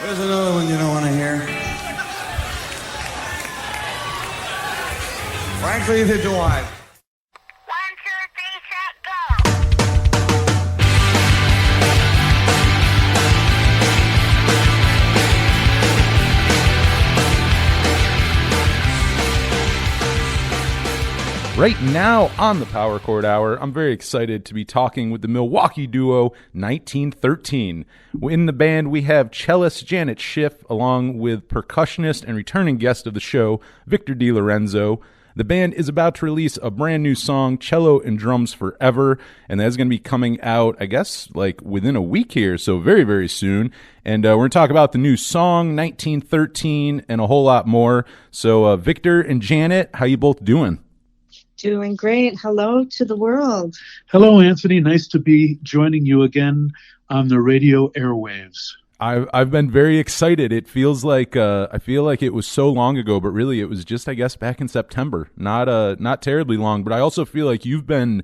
There's another one you don't want to hear. Frankly, did you want? 1, 2, 3, set, go. Right now on the Power Chord Hour, I'm very excited to be talking with the Milwaukee duo 1913. In the band, we have cellist Janet Schiff, along with percussionist and returning guest of the show, Victor DeLorenzo. The band is about to release a brand new song, Cello and Drums Forever, and that's going to be coming out, I guess, like within a week here, so very, very soon. And we're going to talk about the new song, 1913, and a whole lot more. So, Victor and Janet, how you both doing? Doing great. Hello to the world. Hello, Anthony. Nice to be joining you again on the radio airwaves. I've been very excited. It feels like I feel like it was so long ago, but really it was just, I guess, back in September. Not terribly long, but I also feel like you've been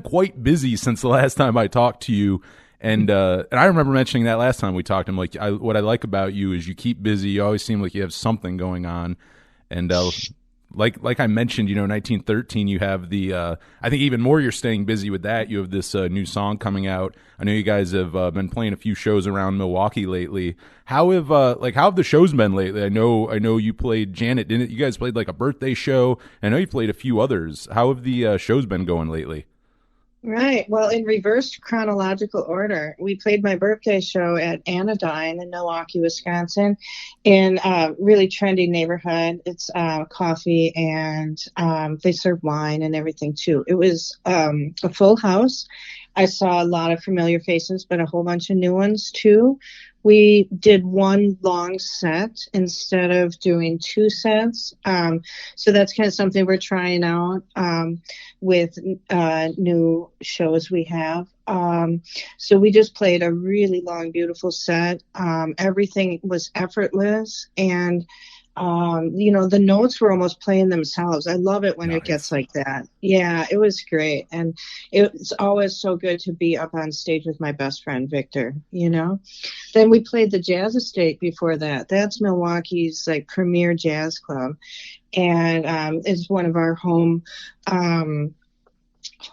quite busy since the last time I talked to you. And I remember mentioning that last time we talked. I'm like, what I like about you is you keep busy. You always seem like you have something going on, and like I mentioned, 1913, you have the, I think even more you're staying busy with that. You have this new song coming out. I know you guys have been playing a few shows around Milwaukee lately. How have the shows been lately? I know you played Janet, didn't it? You guys played like a birthday show. I know you played a few others. How have the shows been going lately? Right. Well, in reverse chronological order, we played my birthday show at Anodyne in Milwaukee, Wisconsin, in a really trendy neighborhood. It's coffee, and they serve wine and everything too. It was a full house. I saw a lot of familiar faces, but a whole bunch of new ones too. We did one long set instead of doing two sets. So that's kind of something we're trying out with new shows we have. So we just played a really long, beautiful set. Everything was effortless, and the notes were almost playing themselves. I love it when Nice. It gets like that. Yeah, it was great. And it's always so good to be up on stage with my best friend, Victor, Then we played the Jazz Estate before that. That's Milwaukee's premier jazz club. And it's one of our home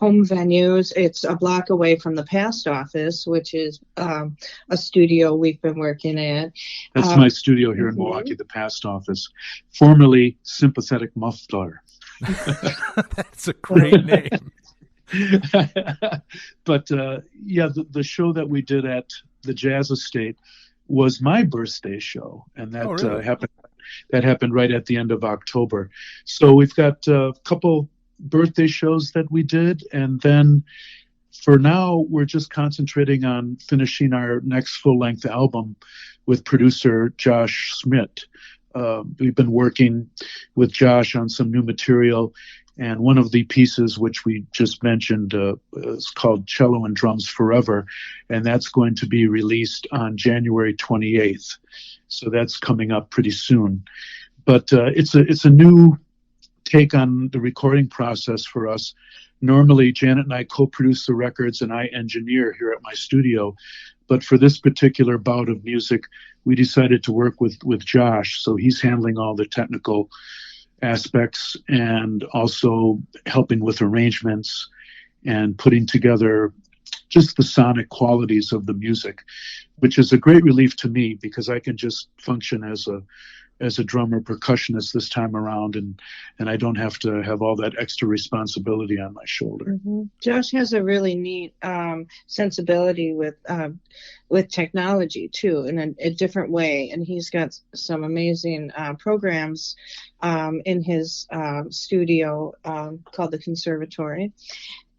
venues. It's a block away from the past office, which is a studio we've been working at. That's my studio here in Milwaukee, the past office, formerly Sympathetic Muffler. That's a great name. But the show that we did at the Jazz Estate was my birthday show, and that really? happened right at the end of October. So we've got a couple birthday shows that we did, and then for now we're just concentrating on finishing our next full-length album with producer Josh Schmidt. We've been working with Josh on some new material, and one of the pieces which we just mentioned is called Cello and Drums Forever, and that's going to be released on January 28th. So that's coming up pretty soon. But it's a new take on the recording process for us. Normally, Janet and I co-produce the records and I engineer here at my studio. But for this particular bout of music, we decided to work with Josh. So he's handling all the technical aspects and also helping with arrangements and putting together just the sonic qualities of the music, which is a great relief to me because I can just function as a drummer percussionist this time around, and I don't have to have all that extra responsibility on my shoulder. Mm-hmm. Josh has a really neat sensibility with technology too, in a different way, and he's got some amazing programs in his studio called the Conservatory.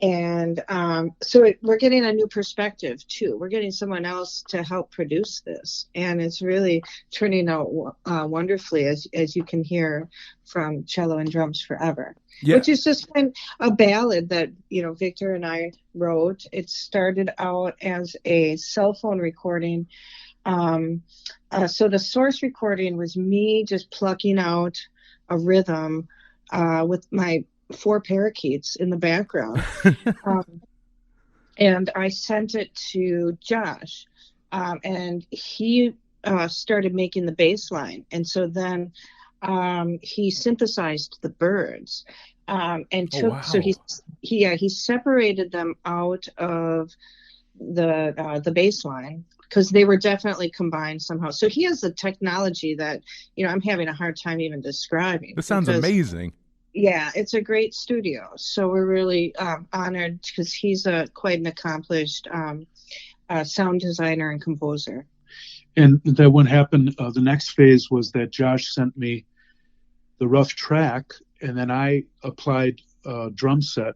And we're getting a new perspective too. We're getting someone else to help produce this, and it's really turning out wonderfully, as you can hear from Cello and Drums Forever, which is just kind of a ballad that Victor and I wrote. It started out as a cell phone recording. So the source recording was me just plucking out a rhythm with my 4 parakeets in the background. And I sent it to Josh, and he started making the bass line. And so then he synthesized the birds and took, wow. so he separated them out of the bass line because they were definitely combined somehow. So he has the technology that, I'm having a hard time even describing. This sounds amazing. Yeah, it's a great studio. So we're really honored because he's quite an accomplished sound designer and composer. And that what happened, the next phase was that Josh sent me the rough track, and then I applied a drum set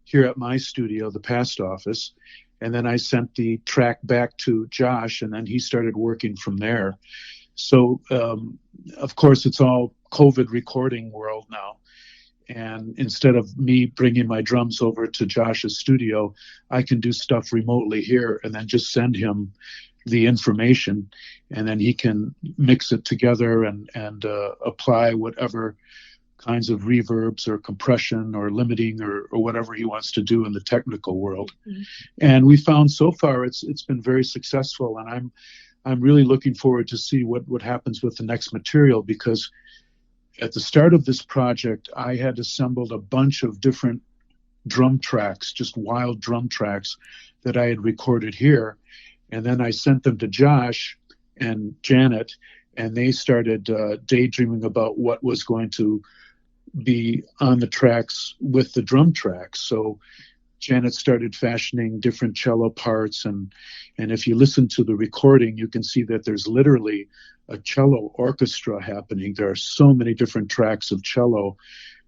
here at my studio, the past office, and then I sent the track back to Josh, and then he started working from there. So, of course, it's all COVID recording world now. And instead of me bringing my drums over to Josh's studio, I can do stuff remotely here and then just send him the information, and then he can mix it together and apply whatever kinds of reverbs or compression or limiting or whatever he wants to do in the technical world. Mm-hmm. And we found so far it's been very successful, and I'm really looking forward to see what happens with the next material, because at the start of this project, I had assembled a bunch of different drum tracks, just wild drum tracks that I had recorded here. And then I sent them to Josh and Janet, and they started daydreaming about what was going to be on the tracks with the drum tracks. So Janet started fashioning different cello parts. And if you listen to the recording, you can see that there's literally a cello orchestra happening. There are so many different tracks of cello,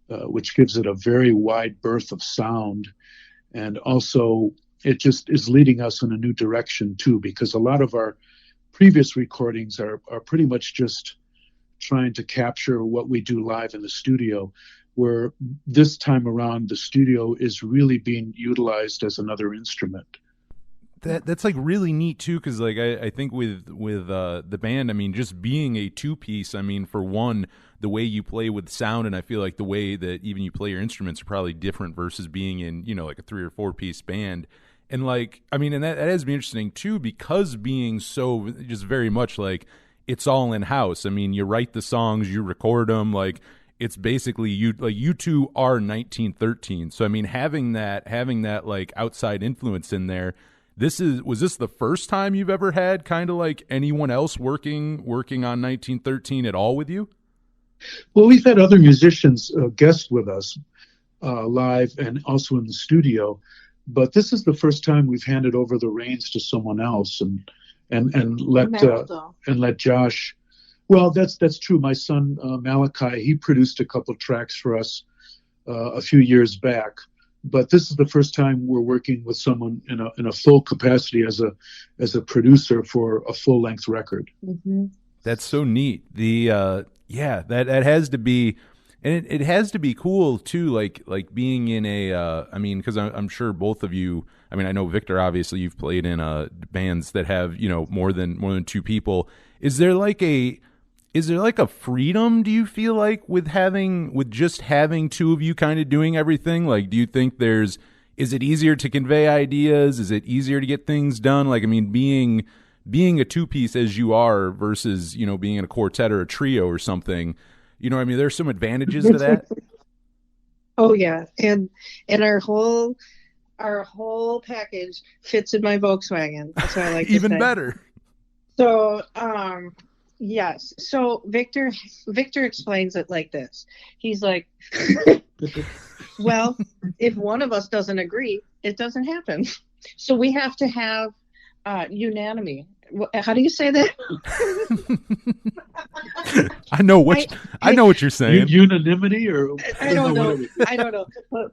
which gives it a very wide berth of sound. And also, it just is leading us in a new direction too, because a lot of our previous recordings are pretty much just trying to capture what we do live in the studio, where this time around the studio is really being utilized as another instrument. That's like really neat too, because like I think with the band, I mean, just being a two-piece, I mean, for one, the way you play with sound, and I feel like the way that even you play your instruments are probably different versus being in, like a 3 or 4 piece band. And like, I mean, and that has been interesting too, because being so just very much like it's all in house. I mean, you write the songs, you record them, like it's basically you two are 1913. So I mean, having that like outside influence in there, was this the first time you've ever had kind of like anyone else working on 1913 at all with you? Well, we've had other musicians guest with us live and also in the studio. But this is the first time we've handed over the reins to someone else and let Josh. Well, that's true. My son Malachi, he produced a couple of tracks for us a few years back. But this is the first time we're working with someone in a full capacity as a producer for a full length record. Mm-hmm. That's so neat. That has to be. And it has to be cool too, like being in a. I mean, because I'm sure both of you. I mean, I know Victor. Obviously, you've played in bands that have more than 2 people. Is there like a freedom? Do you feel like with just having 2 of you kind of doing everything? Like, do you think is it easier to convey ideas? Is it easier to get things done? Like, I mean, being a 2-piece as you are versus being in a quartet or a trio or something. I mean, there's some advantages to that. Oh yeah, and our whole package fits in my Volkswagen. That's what I like to Even say. better. So, yes. So Victor explains it like this. He's like, well, if one of us doesn't agree, it doesn't happen. So we have to have unanimity. How do you say that? I know what you're saying. Unanimity, or I don't know. I don't know. But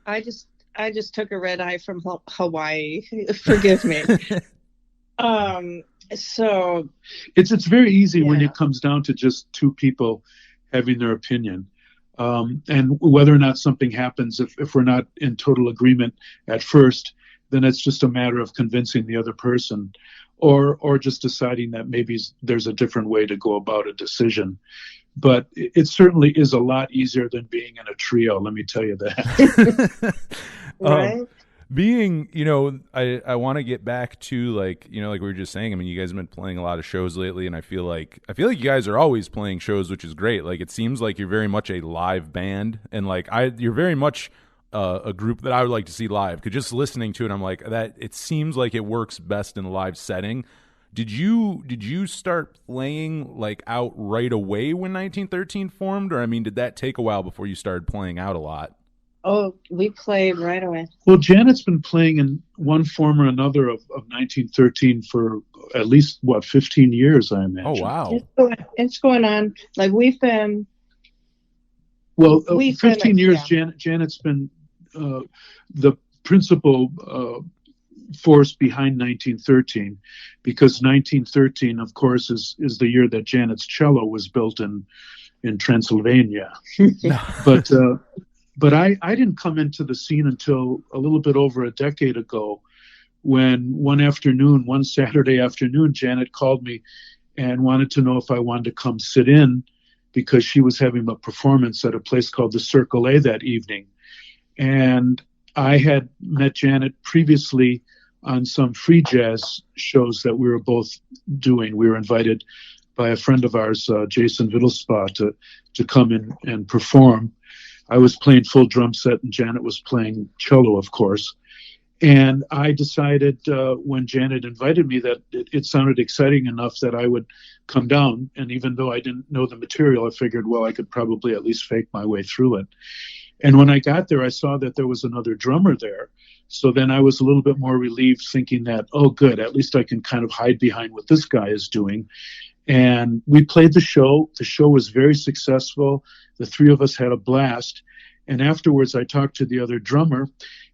I just took a red eye from Hawaii. Forgive me. So it's very easy when it comes down to just 2 people having their opinion, and whether or not something happens. If we're not in total agreement at first, then it's just a matter of convincing the other person. Or just deciding that maybe there's a different way to go about a decision. But it certainly is a lot easier than being in a trio, let me tell you that. Right? being, you know, I want to get back to, like, you know, like we were just saying, I mean, you guys have been playing a lot of shows lately, and I feel like you guys are always playing shows, which is great. Like, it seems like you're very much a live band, and like you're very much a group that I would like to see live, because just listening to it, I'm like, that it seems like it works best in a live setting. Did you start playing like out right away when 1913 formed, or I mean, did that take a while before you started playing out a lot? Oh, we played right away. Well, Janet's been playing in one form or another of 1913 for at least, 15 years, I imagine. Oh, wow. It's going on. Like, we've been... Well, we've 15 been, years, yeah. Janet's been the principal force behind 1913, because 1913, of course, is the year that Janet's cello was built in Transylvania. But I didn't come into the scene until a little bit over a decade ago, when one Saturday afternoon, Janet called me and wanted to know if I wanted to come sit in, because she was having a performance at a place called the Circle A that evening. And I had met Janet previously on some free jazz shows that we were both doing. We were invited by a friend of ours, Jason Vittelspa, to come in and perform. I was playing full drum set, and Janet was playing cello, of course. And I decided when Janet invited me that it sounded exciting enough that I would come down. And even though I didn't know the material, I figured, well, I could probably at least fake my way through it. And when I got there, I saw that there was another drummer there. So then I was a little bit more relieved, thinking that, oh, good, at least I can kind of hide behind what this guy is doing. And we played the show. The show was very successful. The three of us had a blast. And afterwards, I talked to the other drummer,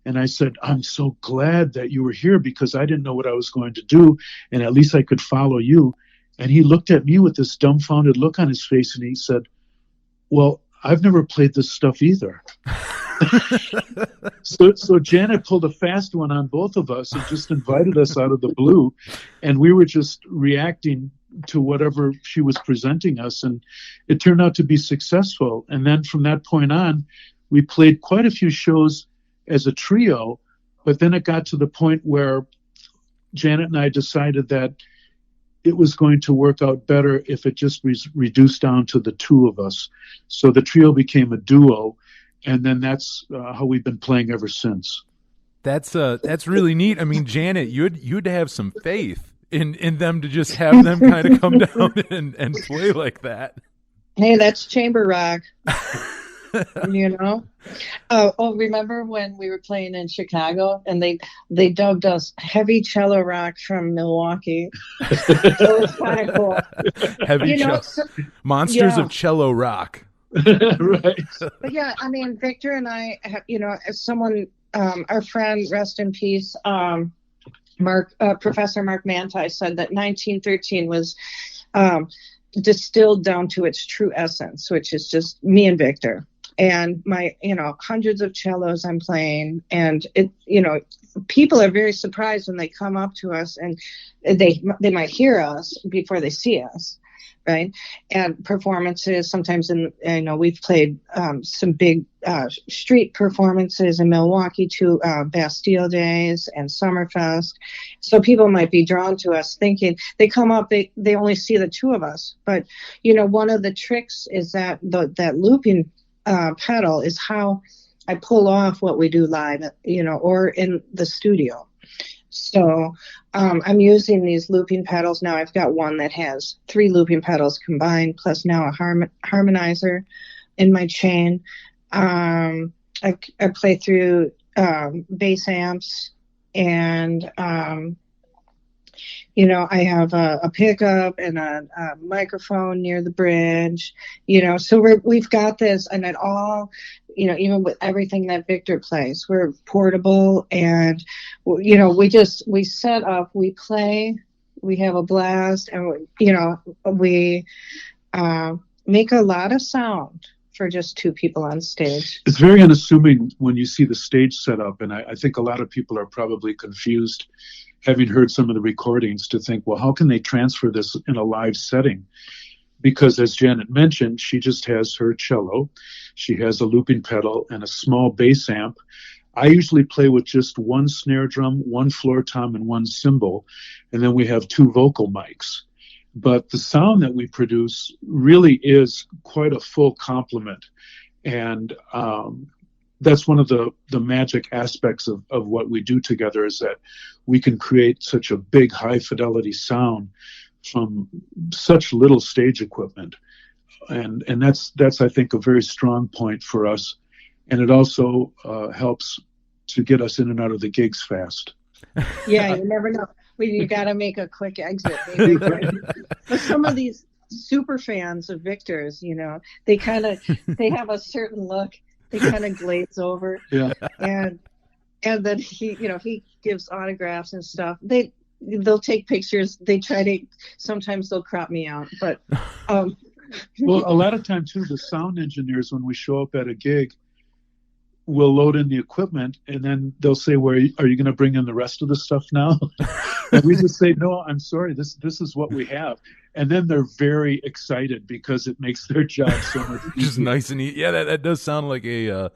and I said, I'm so glad that you were here, because I didn't know what I was going to do, and at least I could follow you. And he looked at me with this dumbfounded look on his face, and he said, well, I've never played this stuff either. So Janet pulled a fast one on both of us and just invited us out of the blue, and we were just reacting to whatever she was presenting us, and it turned out to be successful. And then from that point on, we played quite a few shows as a trio, but then it got to the point where Janet and I decided that it was going to work out better if it just was reduced down to the two of us. So the trio became a duo, and then that's how we've been playing ever since. That's really neat. I mean, Janet, you had to have some faith in them to just have them kind of come down and play like that. Hey, that's chamber rock. You know? Remember when we were playing in Chicago, and they dubbed us heavy cello rock from Milwaukee? It was kind of cool. Heavy cello. Monsters of cello rock. Right. But yeah, I mean, Victor and I, as someone, our friend, rest in peace, Professor Mark Manti, said that 1913 was distilled down to its true essence, which is just me and Victor. And my, hundreds of cellos I'm playing, and people are very surprised when they come up to us, and they might hear us before they see us, right? And performances, sometimes we've played some big street performances in Milwaukee too, Bastille Days and Summerfest. So people might be drawn to us, thinking they come up, they only see the two of us. But one of the tricks is that that looping pedal is how I pull off what we do live, or in the studio. So I'm using these looping pedals now. I've got one that has 3 looping pedals combined, plus now a harmonizer in my chain. I play through bass amps, and I have a pickup and a microphone near the bridge, so we've got this, and it all, even with everything that Victor plays, we're portable, and, we set up, we play, we have a blast, and, we make a lot of sound for just 2 people on stage. It's very unassuming when you see the stage set up, and I think a lot of people are probably confused, having heard some of the recordings, to think, well, how can they transfer this in a live setting? Because as Janet mentioned, she just has her cello, she has a looping pedal and a small bass amp. I usually play with just one snare drum, one floor tom, and one cymbal, and then we have 2 vocal mics. But the sound that we produce really is quite a full complement, and that's one of the magic aspects of what we do together, is that we can create such a big, high-fidelity sound from such little stage equipment. And that's I think, a very strong point for us. And it also helps to get us in and out of the gigs fast. Yeah, you never know. You got to make a quick exit. Maybe. But some of these super fans of Victor's, they have a certain look. They kind of glaze over. Yeah. And then he gives autographs and stuff. They'll take pictures. Sometimes they'll crop me out, but well, a lot of time too, the sound engineers, when we show up at a gig, will load in the equipment, and then they'll say, "Are you going to bring in the rest of the stuff now?" And we just say, "No, I'm sorry. This is what we have." And then they're very excited because it makes their job so much easier. Just nice and easy. Yeah, that does sound like a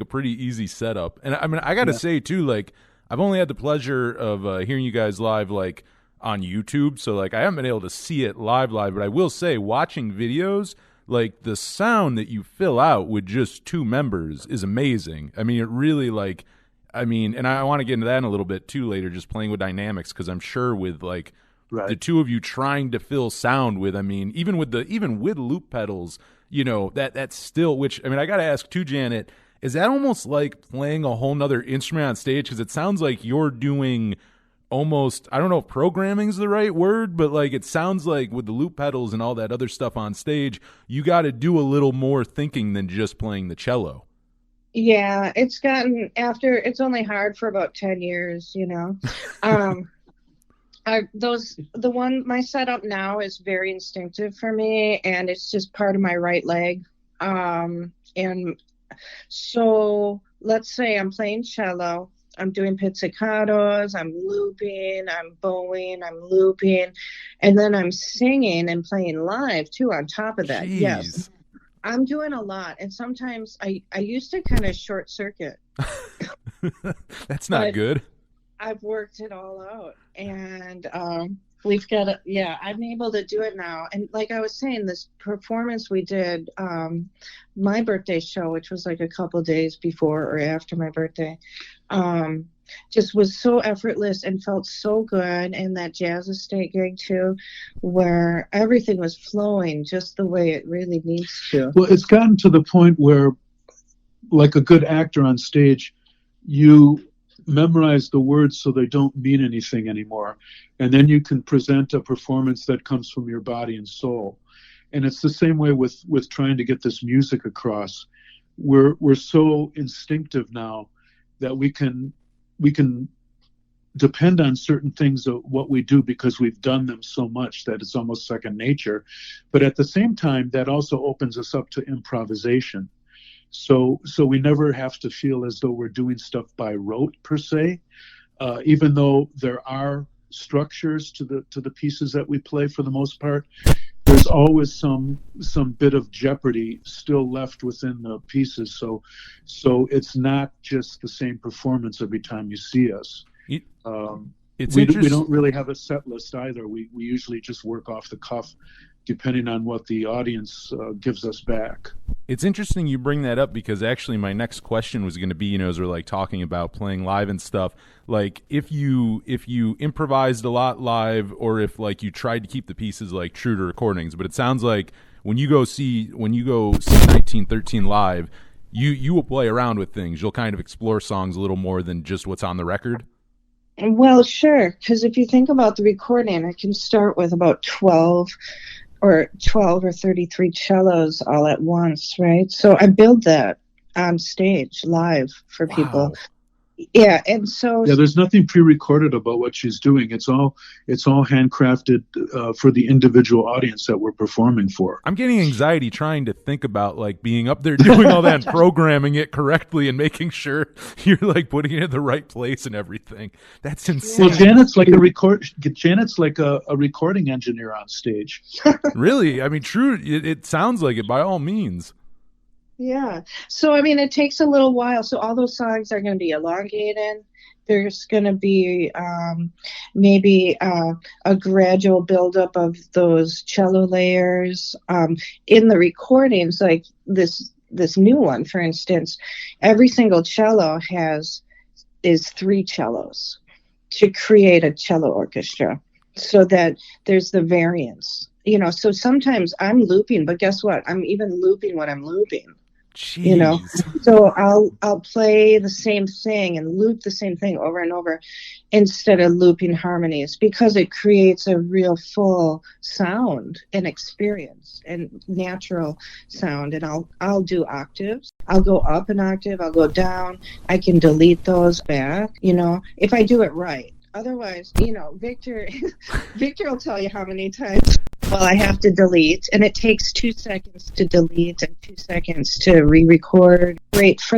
pretty easy setup. And I mean, I got to say too, like, I've only had the pleasure of hearing you guys live, like, on YouTube. So, like, I haven't been able to see it live, but I will say, watching videos, like, the sound that you fill out with just 2 members is amazing. I mean, it really, like, and I want to get into that in a little bit too later, just playing with dynamics, because I'm sure with, like, right, the 2 of you trying to fill sound with, even with loop pedals, that's still, which, I got to ask too, Janet, is that almost like playing a whole nother instrument on stage? Because it sounds like you're doing almost, I don't know if programming is the right word, but, like, it sounds like with the loop pedals and all that other stuff on stage, you got to do a little more thinking than just playing the cello. Yeah, it's only hard for about 10 years, my setup now is very instinctive for me, and it's just part of my right leg. And so let's say I'm playing cello, I'm doing pizzicatos, I'm looping, I'm bowing, I'm looping, and then I'm singing and playing live too on top of that. Jeez. Yes, I'm doing a lot, and sometimes I used to kind of short circuit. That's not good. I've worked it all out, and we've got I'm able to do it now. And like I was saying, this performance we did, my birthday show, which was like a couple days before or after my birthday, just was so effortless and felt so good. And that Jazz Estate gig too, where everything was flowing just the way it really needs to. Well, it's gotten to the point where, like a good actor on stage, you memorize the words so they don't mean anything anymore, and then you can present a performance that comes from your body and soul. And it's the same way with trying to get this music across. We're so instinctive now that we can depend on certain things of what we do because we've done them so much that it's almost second nature. But at the same time, that also opens us up to improvisation. So we never have to feel as though we're doing stuff by rote per se, even though there are structures to the pieces that we play for the most part. There's always some bit of jeopardy still left within the pieces. So it's not just the same performance every time you see us. We don't really have a set list either. We usually just work off the cuff, depending on what the audience gives us back. It's interesting you bring that up, because actually my next question was going to be, as we're like talking about playing live and stuff, like if you improvised a lot live, or if like you tried to keep the pieces like true to recordings. But it sounds like when you go see 1913 live, you will play around with things. You'll kind of explore songs a little more than just what's on the record. Well, sure, because if you think about the recording, I can start with about 12 or 33 cellos all at once, right? So I build that on stage live for people. Wow. Yeah, and so there's nothing pre-recorded about what she's doing. It's all handcrafted for the individual audience that we're performing for. I'm getting anxiety trying to think about like being up there doing all that and programming it correctly and making sure you're like putting it in the right place and everything. That's insane. Well, Janet's like a recording engineer on stage. Really? True. It sounds like it by all means. Yeah. So, I mean, it takes a little while. So all those songs are going to be elongated. There's going to be maybe a gradual buildup of those cello layers. In the recordings, like this new one, for instance, every single cello is 3 cellos to create a cello orchestra, so that there's the variance. So sometimes I'm looping, but guess what? I'm even looping what I'm looping. Jeez. So I'll play the same thing and loop the same thing over and over instead of looping harmonies, because it creates a real full sound and experience and natural sound. And I'll do octaves. I'll go up an octave, I'll go down. I can delete those back, if I do it right. Otherwise, Victor will tell you how many times I have to delete, and it takes 2 seconds to delete and 2 seconds to re-record. Great for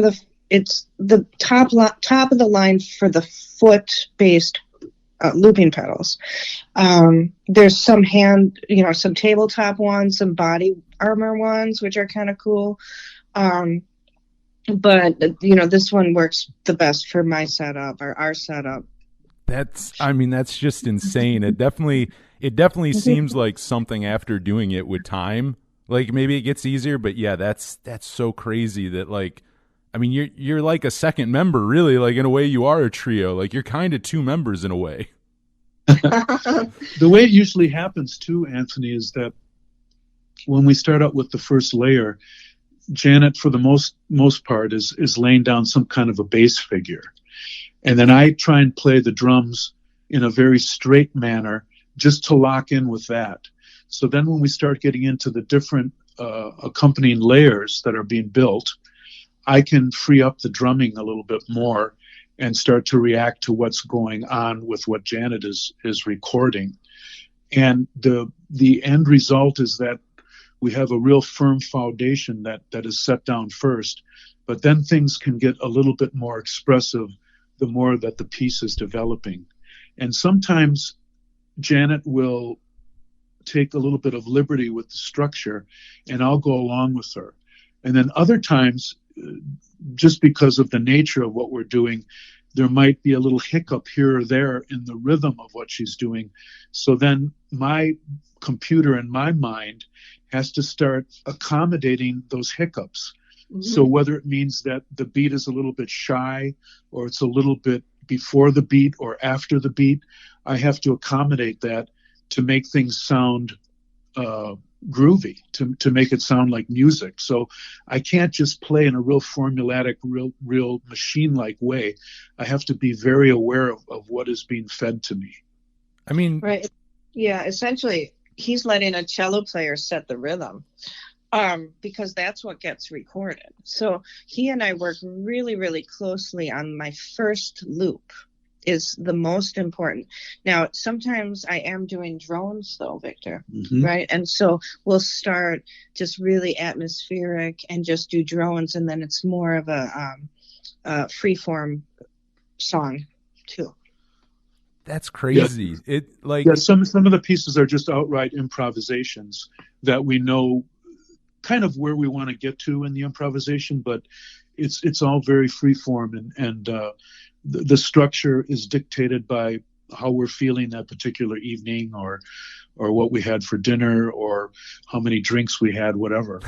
it's the top of the line for the foot-based looping pedals. There's some some tabletop ones, some body armor ones, which are kind of cool. But this one works the best for my setup, or our setup. That's just insane. It definitely seems like something after doing it with time, like maybe it gets easier, but yeah, that's so crazy that, like, I mean, you're like a second member, really. Like, in a way you are a trio. Like, you're kind of 2 members in a way. The way it usually happens too, Anthony, is that when we start out with the first layer, Janet, for the most part, is laying down some kind of a bass figure. And then I try and play the drums in a very straight manner just to lock in with that. So then when we start getting into the different accompanying layers that are being built, I can free up the drumming a little bit more and start to react to what's going on with what Janet is recording. And the end result is that we have a real firm foundation that is set down first, but then things can get a little bit more expressive the more that the piece is developing. And sometimes Janet will take a little bit of liberty with the structure, and I'll go along with her. And then other times, just because of the nature of what we're doing, there might be a little hiccup here or there in the rhythm of what she's doing. So then my computer and my mind has to start accommodating those hiccups. So whether it means that the beat is a little bit shy, or it's a little bit before the beat or after the beat, I have to accommodate that to make things sound groovy, to make it sound like music. So I can't just play in a real formulatic, real machine-like way. I have to be very aware of what is being fed to me. I mean, right. Yeah, essentially, he's letting a cello player set the rhythm. Because that's what gets recorded. So he and I work really, really closely on my first loop is the most important. Now, sometimes I am doing drones though, Victor, right? And so we'll start just really atmospheric and just do drones, and then it's more of a free-form song too. That's crazy. Yeah. Some of the pieces are just outright improvisations that we know kind of where we want to get to in the improvisation, but it's all very free form, and the structure is dictated by how we're feeling that particular evening, or what we had for dinner, or how many drinks we had, whatever.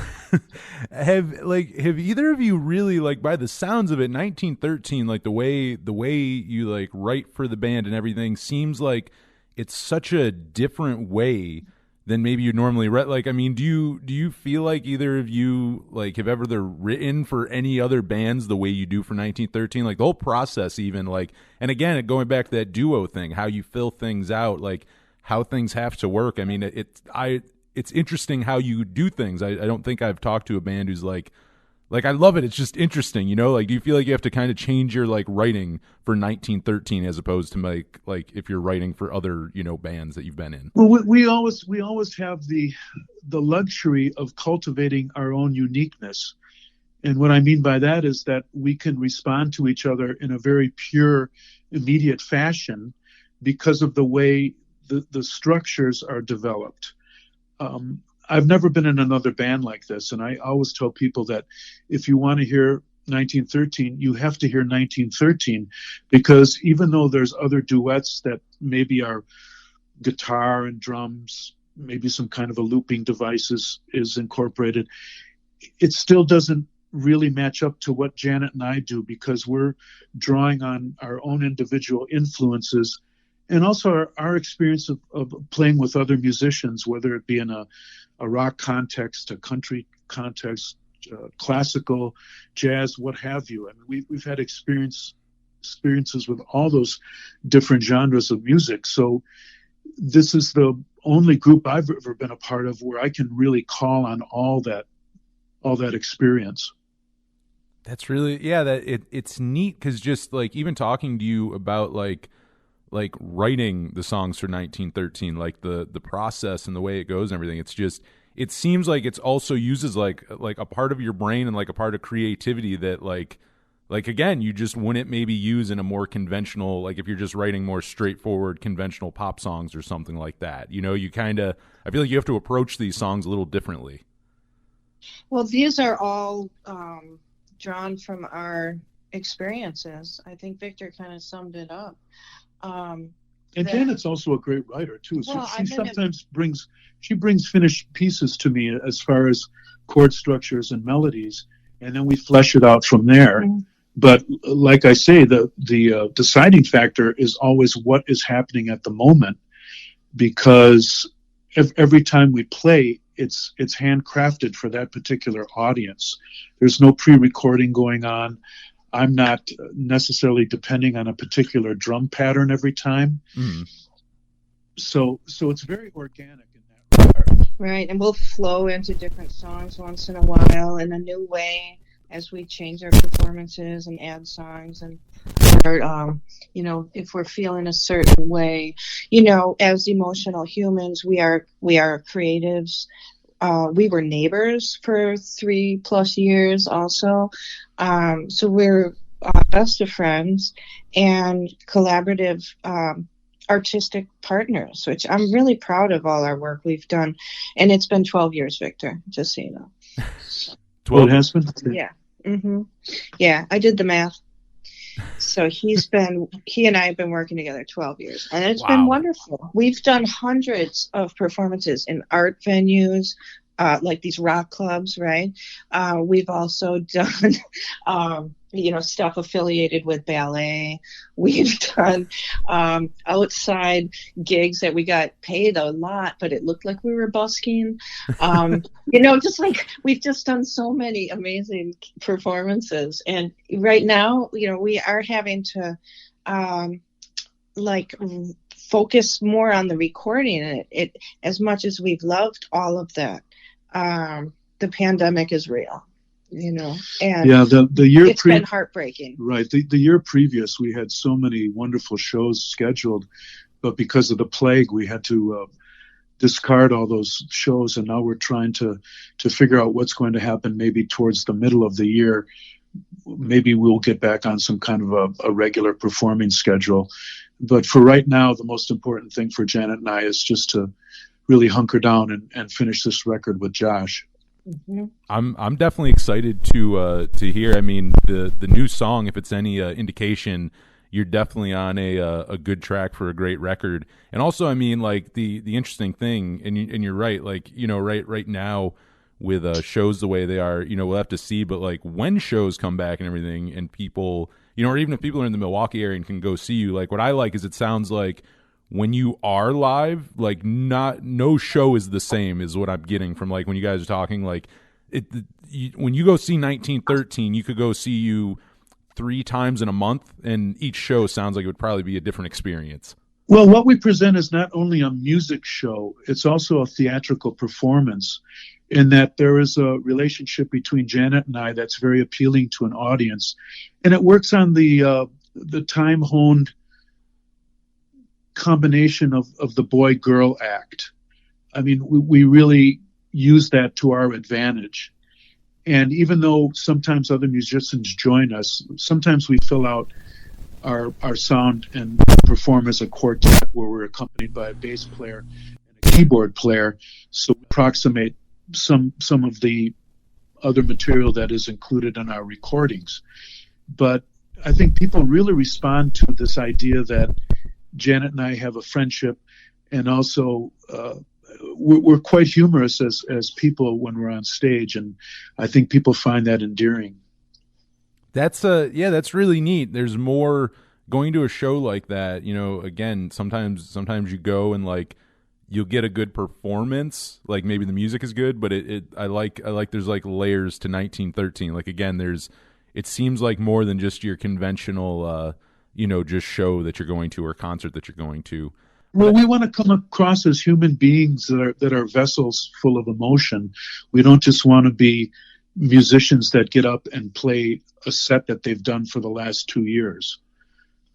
Have either of you really, like, by the sounds of it, 1913, like the way you like write for the band and everything seems like it's such a different way than maybe you normally write? Like, I mean, do you feel like either of you like have ever written for any other bands the way you do for 1913? Like the whole process, even, like, and again, going back to that duo thing, how you fill things out, like how things have to work. I mean, it's interesting how you do things. I don't think I've talked to a band who's like I love it. It's just interesting, Like, do you feel like you have to kind of change your like writing for 1913 as opposed to like if you're writing for other bands that you've been in? Well, we always have the luxury of cultivating our own uniqueness, and what I mean by that is that we can respond to each other in a very pure, immediate fashion because of the way the structures are developed. I've never been in another band like this, and I always tell people that if you want to hear 1913, you have to hear 1913, because even though there's other duets that maybe are guitar and drums, maybe some kind of a looping device is incorporated, it still doesn't really match up to what Janet and I do, because we're drawing on our own individual influences and also our experience of playing with other musicians, whether it be in a rock context, a country context, classical, jazz, what have you. I mean, we've had experiences with all those different genres of music. So this is the only group I've ever been a part of where I can really call on all that experience. That's really, yeah, it's neat, because just like even talking to you about like writing the songs for 1913, like the process and the way it goes and everything, it's just, it seems like it's also uses like a part of your brain and like a part of creativity that like again, you just wouldn't maybe use in a more conventional, like if you're just writing more straightforward conventional pop songs or something like that. You know, you kind of, I feel like you have to approach these songs a little differently. Well, these are all drawn from our experiences. I think Victor kind of summed it up. And Janet's also a great writer too. So Well, she sometimes brings finished pieces to me as far as chord structures and melodies, and then we flesh it out from there. Mm-hmm. But like I say, the deciding factor is always what is happening at the moment, because every time we play, it's handcrafted for that particular audience. There's no pre-recording going on. I'm not necessarily depending on a particular drum pattern every time. Mm. So it's very organic in that regard. Right, and we'll flow into different songs once in a while in a new way as we change our performances and add songs, and you know, if we're feeling a certain way, you know, as emotional humans, we are creatives. We were neighbors for 3+ years also. So we're best of friends and collaborative artistic partners, which I'm really proud of all our work we've done. And it's been 12 years, Victor, just so you know. 12 has been? Yeah. Mm-hmm. Yeah, I did the math. So he and I have been working together 12 years, and it's been wonderful. We've done hundreds of performances in art venues, like these rock clubs, right? We've also done, stuff affiliated with ballet. We've done outside gigs that we got paid a lot, but it looked like we were busking. Just like we've just done so many amazing performances. And right now, we are having to focus more on the recording. And it as much as we've loved all of that, the pandemic is real. And the year it's been heartbreaking. Right. The year previous, we had so many wonderful shows scheduled, but because of the plague, we had to discard all those shows. And now we're trying to figure out what's going to happen maybe towards the middle of the year. Maybe we'll get back on some kind of a regular performing schedule. But for right now, the most important thing for Janet and I is just to really hunker down and finish this record with Josh. Mm-hmm. I'm definitely excited to hear. I mean, the new song, if it's any indication, you're definitely on a good track for a great record. And also, I mean, like the interesting thing, and you're right, like right now with shows the way they are, we'll have to see. But like when shows come back and everything, and people, or even if people are in the Milwaukee area and can go see you, like what I like is it sounds like when you are live, like no show is the same is what I'm getting from like when you guys are talking. Like when you go see 1913, you could go see you 3 times in a month, and each show sounds like it would probably be a different experience. Well, what we present is not only a music show, it's also a theatrical performance, in that there is a relationship between Janet and I that's very appealing to an audience, and it works on the time-honed combination of the boy-girl act. I mean, we really use that to our advantage. And even though sometimes other musicians join us, sometimes we fill out our sound and perform as a quartet where we're accompanied by a bass player and a keyboard player, so approximate some of the other material that is included in our recordings. But I think people really respond to this idea that Janet and I have a friendship, and also we're quite humorous as people when we're on stage, and I think people find that endearing. That's that's really neat. There's more going to a show like that. You know, again, sometimes you go and like you'll get a good performance, like maybe the music is good, but I like there's like layers to 1913. Like again, it seems like more than just your conventional just show that you're going to or concert that you're going to. Well, we want to come across as human beings that are vessels full of emotion. We don't just want to be musicians that get up and play a set that they've done for the last 2 years.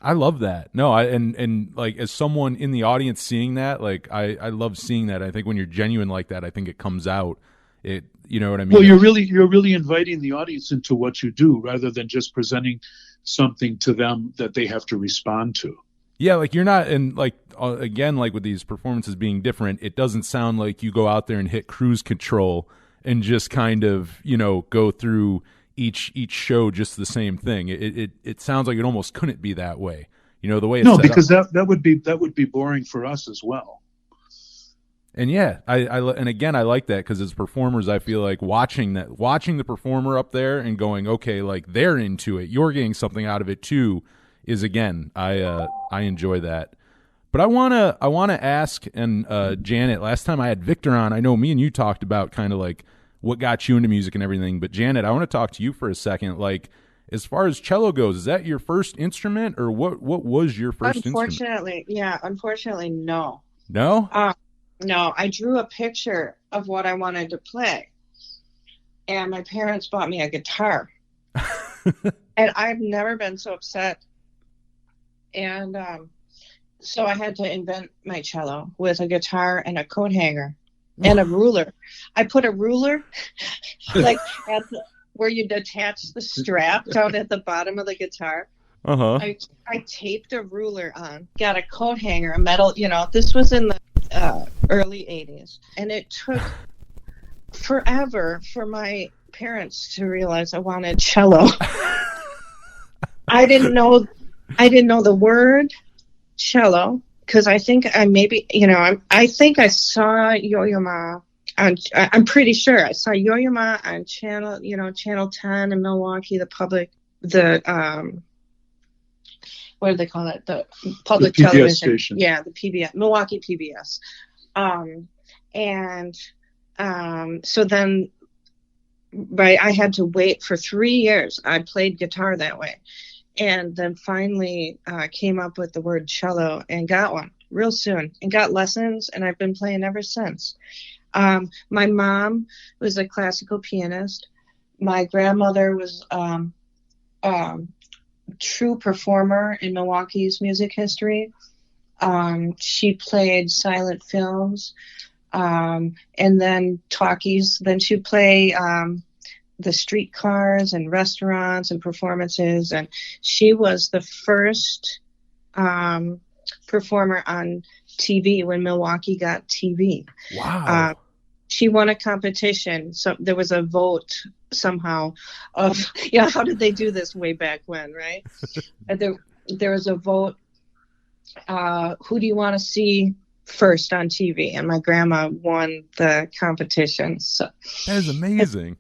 I love that. No, and like as someone in the audience seeing that, like I love seeing that. I think when you're genuine like that, I think it comes out. You know what I mean? Well, you're really inviting the audience into what you do rather than just presenting something to them that they have to respond to. Yeah, like you're not, and like again, like with these performances being different, it doesn't sound like you go out there and hit cruise control and just kind of go through each show just the same thing. It sounds like it almost couldn't be that way. The way it's no, set because up. that would be boring for us as well. And yeah, and again I like that because as performers, I feel like watching the performer up there and going, okay, like they're into it, you're getting something out of it too. Is again, I enjoy that. But I wanna ask, and Janet, last time I had Victor on, I know me and you talked about kind of like what got you into music and everything. But Janet, I want to talk to you for a second. Like, as far as cello goes, is that your first instrument, or what was your first instrument? Unfortunately, no. No? No, I drew a picture of what I wanted to play, and my parents bought me a guitar. And I've never been so upset. And so I had to invent my cello with a guitar and a coat hanger and a ruler. I put a ruler like where you'd attach the strap down at the bottom of the guitar. Uh-huh. I taped a ruler on, got a coat hanger, a metal, this was in the early 80s. And it took forever for my parents to realize I wanted cello. I didn't know the word cello because I think I think I saw Yo-Yo Ma on, I'm pretty sure I saw Yo-Yo Ma on channel 10 in Milwaukee, the public, what do they call it? The public the PBS television station. Yeah, the PBS, Milwaukee PBS. So then I had to wait for 3 years. I played guitar that way. And then finally came up with the word cello and got one real soon and got lessons, and I've been playing ever since. My mom was a classical pianist. My grandmother was true performer in Milwaukee's music history. She played silent films and then talkies. Then she'd play the streetcars and restaurants and performances, and she was the first performer on TV when Milwaukee got TV. Wow. She won a competition, so there was a vote somehow of how did they do this way back when, right? There was a vote, who do you want to see first on TV, and my grandma won the competition. So that is amazing.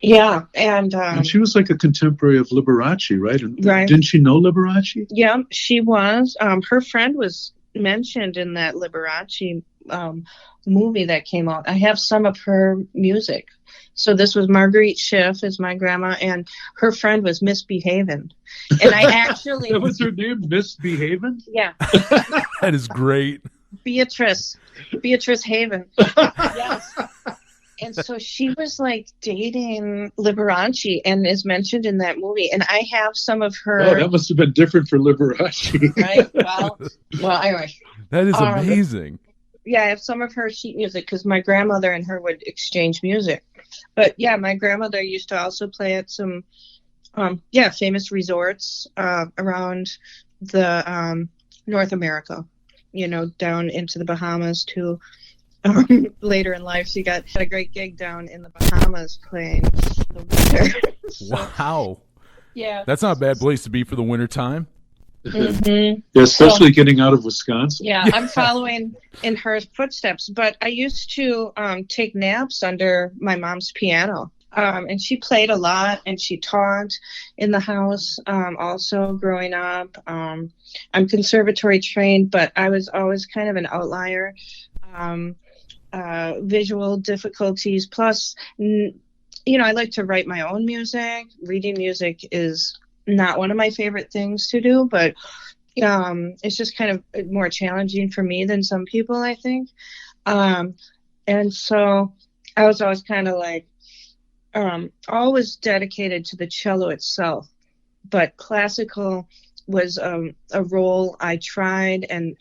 Yeah, and she was like a contemporary of Liberace, right? Right. Didn't she know Liberace? Yeah, she was. Her friend was mentioned in that Liberace movie that came out. I have some of her music. So this was Marguerite Schiff is my grandma, and her friend was Misbehavin'. And I actually... That was her name, Misbehavin'? Yeah. That is great. Beatrice Haven. Yes. And so she was like dating Liberace and is mentioned in that movie. And I have some of her. Oh, that must have been different for Liberace. Right. Well, anyway. That is amazing. Yeah, I have some of her sheet music because my grandmother and her would exchange music. But yeah, my grandmother used to also play at some, famous resorts around the North America, down into the Bahamas too. later in life. She got a great gig down in the Bahamas playing the winter. So, Wow. yeah. That's not a bad place to be for the winter time. Mm-hmm. Yeah, especially getting out of Wisconsin. Yeah, I'm following in her footsteps. But I used to take naps under my mom's piano. And she played a lot, and she taught in the house also growing up. I'm conservatory trained, but I was always kind of an outlier. Visual difficulties. Plus, I like to write my own music. Reading music is not one of my favorite things to do, but it's just kind of more challenging for me than some people, I think. And so I was always kind of like, always dedicated to the cello itself, but classical was a role I tried and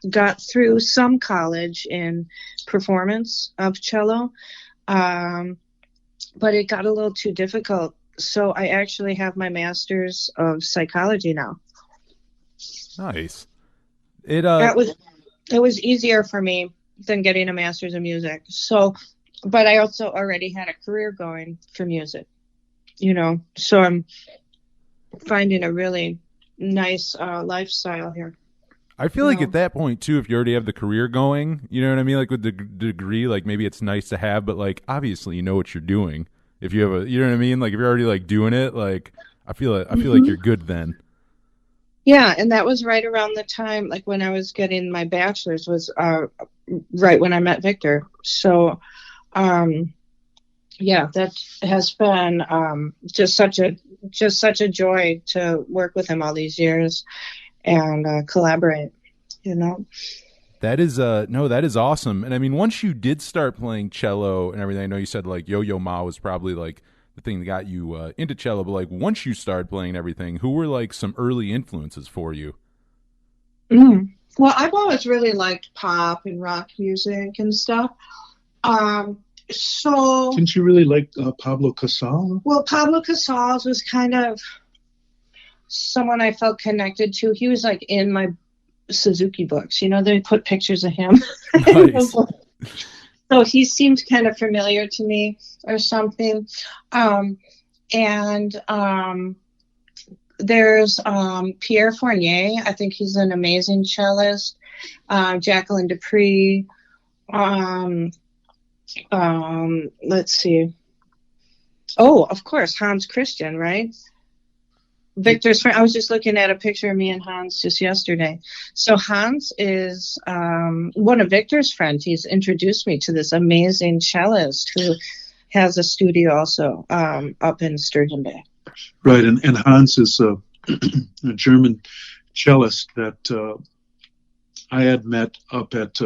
got through some college in performance of cello, but it got a little too difficult. So I actually have my master's of psychology now. Nice. It was easier for me than getting a master's in music. So, but I also already had a career going for music, so I'm finding a really nice lifestyle here. I feel like at that point too, if you already have the career going, you know what I mean? Like with the degree, like maybe it's nice to have, but like obviously you know what you're doing. If you have you know what I mean? Like if you're already like doing it, like I feel like you're good then. Yeah, and that was right around the time, like when I was getting my bachelor's, was right when I met Victor. So, yeah, that has been just such a joy to work with him all these years and collaborate. That is that is awesome. And I mean, once you did start playing cello and everything, I know you said like Yo-Yo Ma was probably like the thing that got you into cello, but like once you started playing everything, who were like some early influences for you? Well, I've always really liked pop and rock music and stuff. So didn't you really like Pablo Casals? Well, Pablo Casals was kind of someone I felt connected to. He was like in my Suzuki books, they put pictures of him. Nice. So he seemed kind of familiar to me or something. There's Pierre Fournier. I think he's an amazing cellist. Jacqueline Dupree. Let's see. Oh, of course, Hans Christian, right? Victor's friend. I was just looking at a picture of me and Hans just yesterday. So Hans is one of Victor's friends. He's introduced me to this amazing cellist who has a studio also up in Sturgeon Bay. Right, and Hans is a German cellist that I had met up at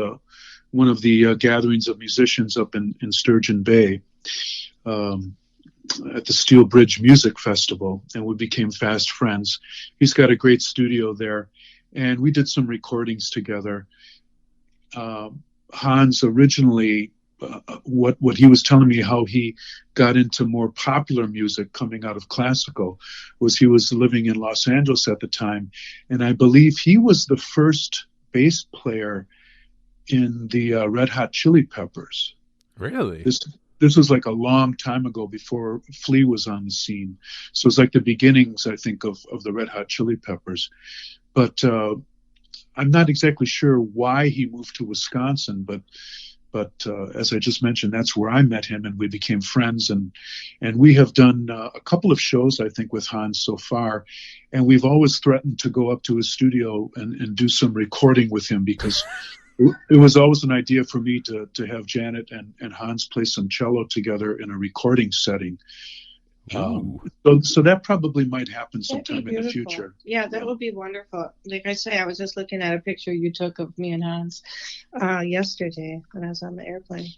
one of the gatherings of musicians up in Sturgeon Bay. At the Steel Bridge Music Festival, and we became fast friends. He's got a great studio there, and we did some recordings together. Hans originally, what he was telling me how he got into more popular music coming out of classical was he was living in Los Angeles at the time, and I believe he was the first bass player in the Red Hot Chili Peppers. Really? This was like a long time ago before Flea was on the scene. So it's like the beginnings, I think, of the Red Hot Chili Peppers. But I'm not exactly sure why he moved to Wisconsin, but as I just mentioned, that's where I met him and we became friends. And we have done a couple of shows, I think, with Hans so far. And we've always threatened to go up to his studio and do some recording with him because it was always an idea for me to have Janet and Hans play some cello together in a recording setting. So that probably might happen sometime in the future. Yeah, that would be wonderful. Like I say, I was just looking at a picture you took of me and Hans yesterday when I was on the airplane.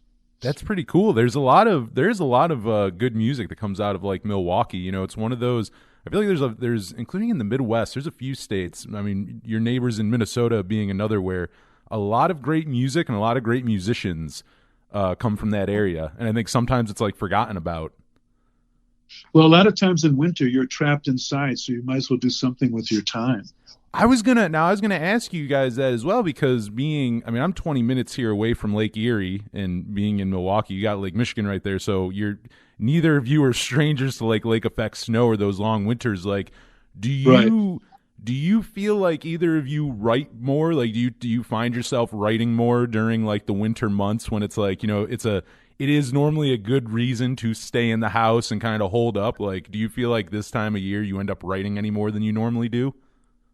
That's pretty cool. There's a lot of good music that comes out of like Milwaukee. It's one of those. I feel like there's including in the Midwest. There's a few states. I mean, your neighbors in Minnesota being another where a lot of great music and a lot of great musicians come from that area. And I think sometimes it's like forgotten about. Well, a lot of times in winter, you're trapped inside, so you might as well do something with your time. I was gonna ask you guys that as well, because I'm 20 minutes here away from Lake Erie, and being in Milwaukee, you got Lake Michigan right there, so neither of you are strangers to like lake effect snow or those long winters. Like, do you feel like either of you write more? Like, do you find yourself writing more during like the winter months when it's like, it is normally a good reason to stay in the house and kind of hold up? Like, do you feel like this time of year you end up writing any more than you normally do?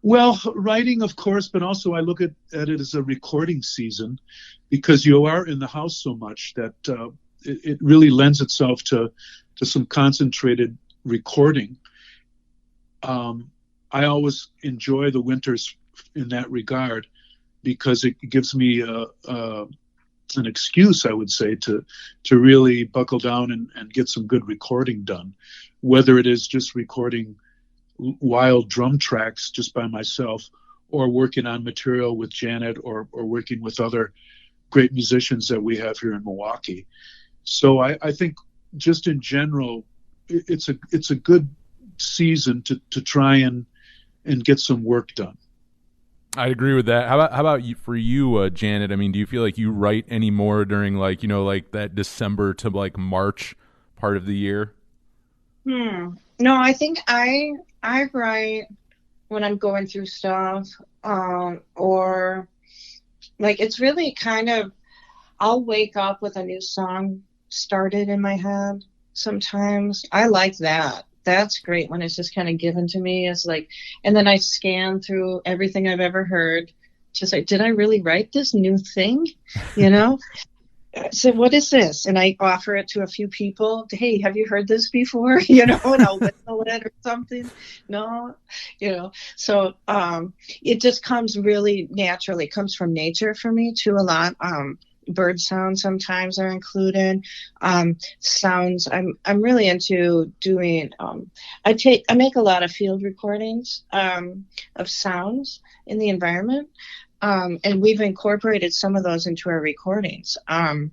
Well, writing, of course, but also I look at it as a recording season, because you are in the house so much that it really lends itself to some concentrated recording. I always enjoy the winters in that regard, because it gives me an excuse, I would say, to really buckle down and get some good recording done, whether it is just recording wild drum tracks just by myself, or working on material with Janet, or working with other great musicians that we have here in Milwaukee. So I think just in general, it's a good season to try and get some work done. I'd agree with that. How about you, for you, Janet? I mean, do you feel like you write any more during like that December to like March part of the year? No, I think I write when I'm going through stuff, or like it's really kind of, I'll wake up with a new song started in my head sometimes. I like that. That's great when it's just kind of given to me. It's like, and then I scan through everything I've ever heard, just like, did I really write this new thing? So what is this? And I offer it to a few people. Hey, have you heard this before? And I'll whistle it or something. No, So it just comes really naturally. It comes from nature for me too, a lot. Bird sounds sometimes are included. Sounds. I'm really into doing. I make a lot of field recordings of sounds in the environment. And we've incorporated some of those into our recordings. And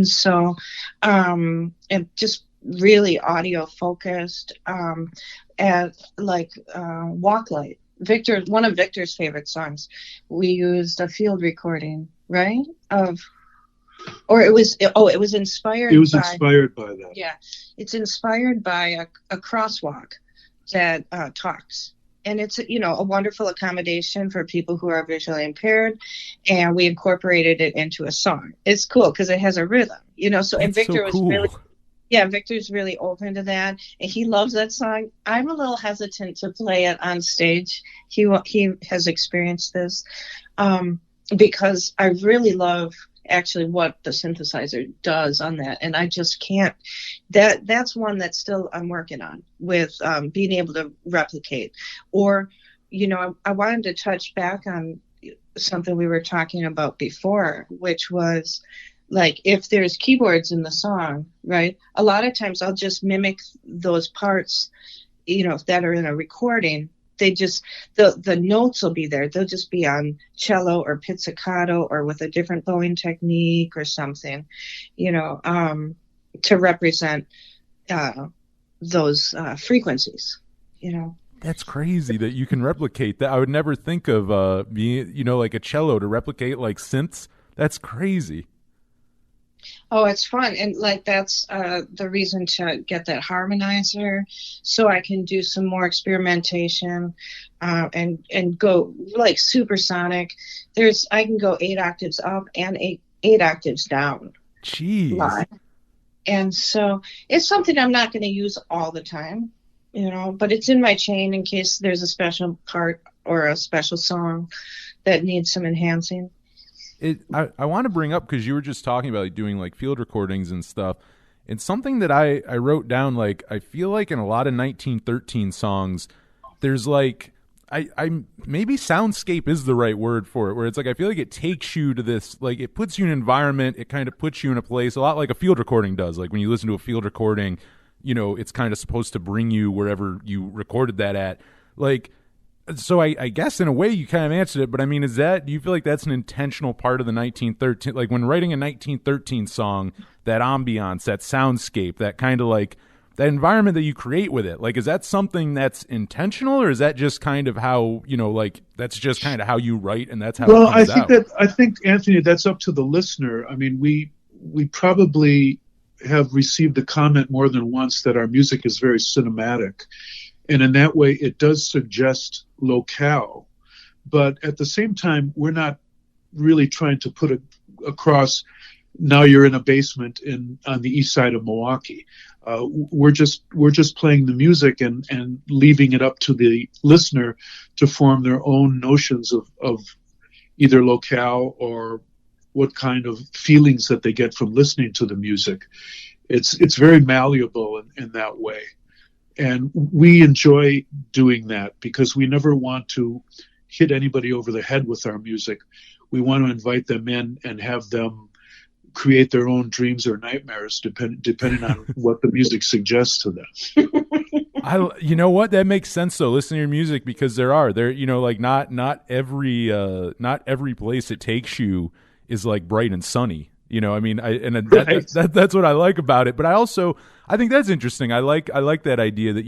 so, and just really audio focused, at like, Walk Light. One of Victor's favorite songs, we used a field recording, right? It was inspired. It was inspired by that. Yeah. It's inspired by a crosswalk that, talks. And it's, a wonderful accommodation for people who are visually impaired. And we incorporated it into a song. It's cool because it has a rhythm, So, and Victor was really, Victor's really open to that. And he loves that song. I'm a little hesitant to play it on stage. He has experienced this, because I really love actually what the synthesizer does on that, and I just can't. That's one that still I'm working on with being able to replicate. Or, I wanted to touch back on something we were talking about before, which was like if there's keyboards in the song, right? A lot of times I'll just mimic those parts, that are in a recording. They just, the notes will be there. They'll just be on cello or pizzicato or with a different bowing technique or something, to represent those frequencies, That's crazy that you can replicate that. I would never think of being, like a cello to replicate like synths. That's crazy. Oh, it's fun. And like, that's the reason to get that harmonizer, so I can do some more experimentation, and go like supersonic. I can go 8 octaves up and eight octaves down. Jeez. Live. And so it's something I'm not going to use all the time, but it's in my chain in case there's a special part or a special song that needs some enhancing. I want to bring up, because you were just talking about like doing like field recordings and stuff, and something that I wrote down, like I feel like in a lot of 1913 songs there's like I maybe soundscape is the right word for it, where it's like I feel like it takes you to this, like it puts you in an environment, it kind of puts you in a place a lot like a field recording does. Like when you listen to a field recording, it's kind of supposed to bring you wherever you recorded that at. Like, so I guess in a way you kind of answered it, but I mean, do you feel like that's an intentional part of the 1913, like when writing a 1913 song, that ambiance, that soundscape, that kind of like that environment that you create with it. Like, is that something that's intentional, or is that just kind of how, like, that's just kind of how you write and that's how Well, it comes out? I think, Anthony, that's up to the listener. I mean, we probably have received the comment more than once that our music is very cinematic. And in that way, it does suggest locale. But at the same time, we're not really trying to put across, now you're in a basement on the east side of Milwaukee. We're just playing the music and leaving it up to the listener to form their own notions of either locale or what kind of feelings that they get from listening to the music. It's very malleable in that way. And we enjoy doing that because we never want to hit anybody over the head with our music. We want to invite them in and have them create their own dreams or nightmares depending on what the music suggests to them. You know what? That makes sense though, listening to your music, because like not every place it takes you is like bright and sunny. I mean, that's what I like about it. But I think that's interesting. I like that idea that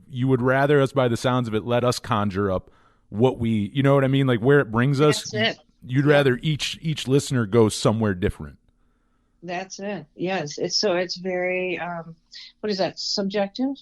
you would rather us, by the sounds of it, let us conjure up what we, you know what I mean? Like where it brings us. That's it. You'd rather each listener go somewhere different. That's it. Yes. It's very, what is that? Subjective,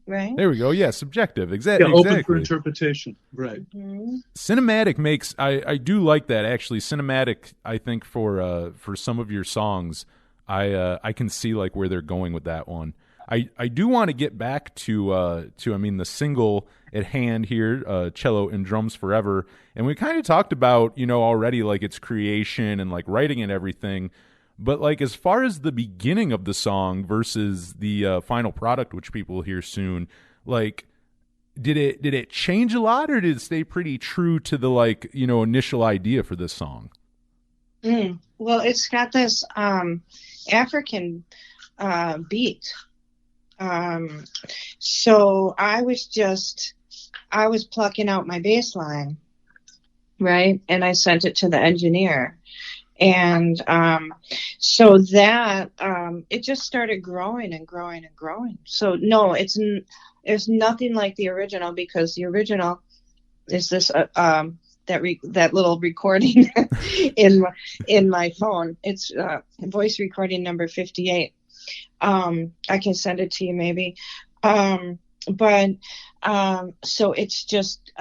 right? There we go. Yeah. Subjective. Exactly. Yeah, open for interpretation. Right. Mm-hmm. Cinematic makes, I do like that actually. Cinematic, I think for some of your songs, I can see like where they're going with that one. I do want to get back to the single at hand here, Cello and Drums Forever. And we kind of talked about, already like its creation and like writing and everything. But like as far as the beginning of the song versus the final product, which people will hear soon, like did it change a lot, or did it stay pretty true to the like, initial idea for this song? Well, it's got this African beat. So I was plucking out my bass line, right? And I sent it to the engineer. And so that it just started growing and growing and growing. So no, there's nothing like the original, because the original is this that little recording in my phone. It's voice recording number 58. I can send it to you maybe. But so it's just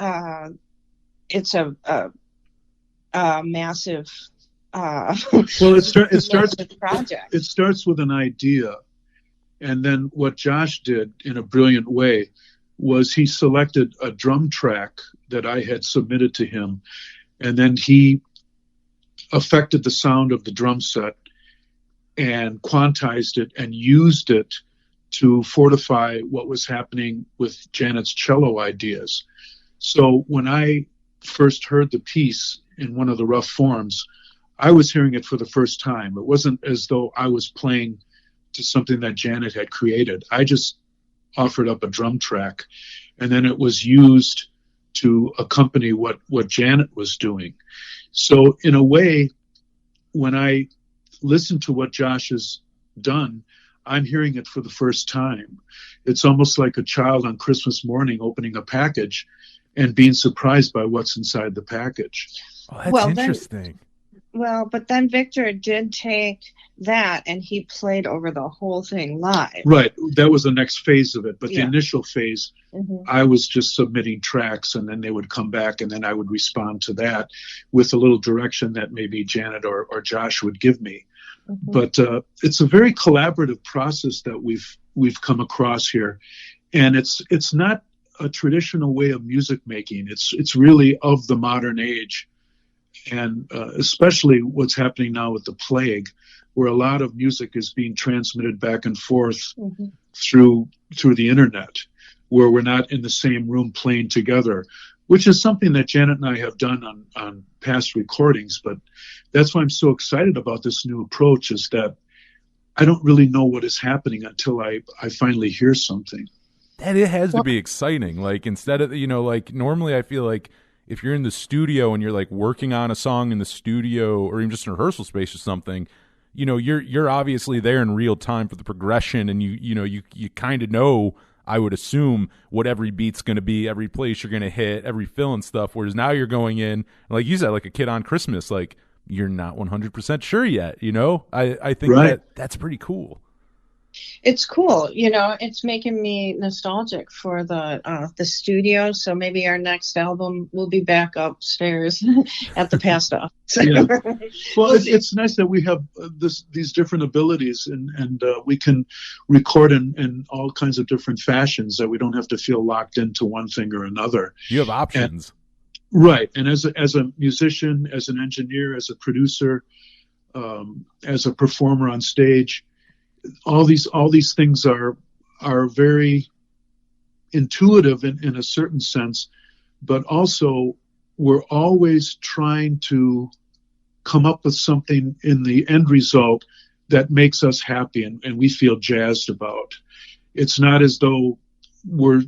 it's a massive. Well, it starts project. It starts with an idea, and then what Josh did in a brilliant way was he selected a drum track that I had submitted to him, and then he affected the sound of the drum set and quantized it and used it to fortify what was happening with Janet's cello ideas. So when I first heard the piece in one of the rough forms, I was hearing it for the first time. It wasn't as though I was playing to something that Janet had created. I just offered up a drum track, and then it was used to accompany what Janet was doing. So in a way, when I listen to what Josh has done, I'm hearing it for the first time. It's almost like a child on Christmas morning opening a package and being surprised by what's inside the package. Oh, that's interesting. But then Victor did take that and he played over the whole thing live. Right. That was the next phase of it. But Yeah. the initial phase, I was just submitting tracks, and then they would come back, and then I would respond to that with a little direction that maybe Janet or Josh would give me. But it's a very collaborative process that we've come across here. And it's not a traditional way of music making. It's really of the modern age. And especially what's happening now with the plague, where a lot of music is being transmitted back and forth through the internet, where we're not in the same room playing together, which is something that Janet and I have done on past recordings. But that's why I'm so excited about this new approach, is that I don't really know what is happening until I finally hear something. That it has to be exciting. Like instead of, like normally I feel like if you're in the studio and you're like working on a song in the studio or even just in a rehearsal space or something, you're obviously there in real time for the progression, and you kind of know, I would assume, what every beat's going to be, every place you're going to hit, every fill and stuff. Whereas now you're going in, like you said, like a kid on Christmas, like you're not 100% sure yet. I think that's pretty cool. It's cool, it's making me nostalgic for the studio. So maybe our next album will be back upstairs at the past office. Yeah. Well, it's nice that we have these different abilities, and we can record in all kinds of different fashions, that we don't have to feel locked into one thing or another. You have options. Right. And as a musician, as an engineer, as a producer, as a performer on stage, all these things are very intuitive in a certain sense, but also we're always trying to come up with something in the end result that makes us happy and we feel jazzed about. It's not as though we're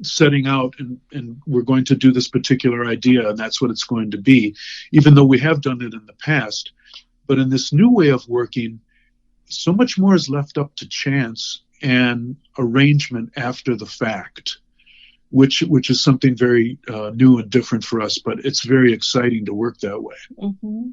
setting out and we're going to do this particular idea and that's what it's going to be, even though we have done it in the past. But in this new way of working, so much more is left up to chance and arrangement after the fact, which is something very new and different for us, but it's very exciting to work that way. Mm-hmm.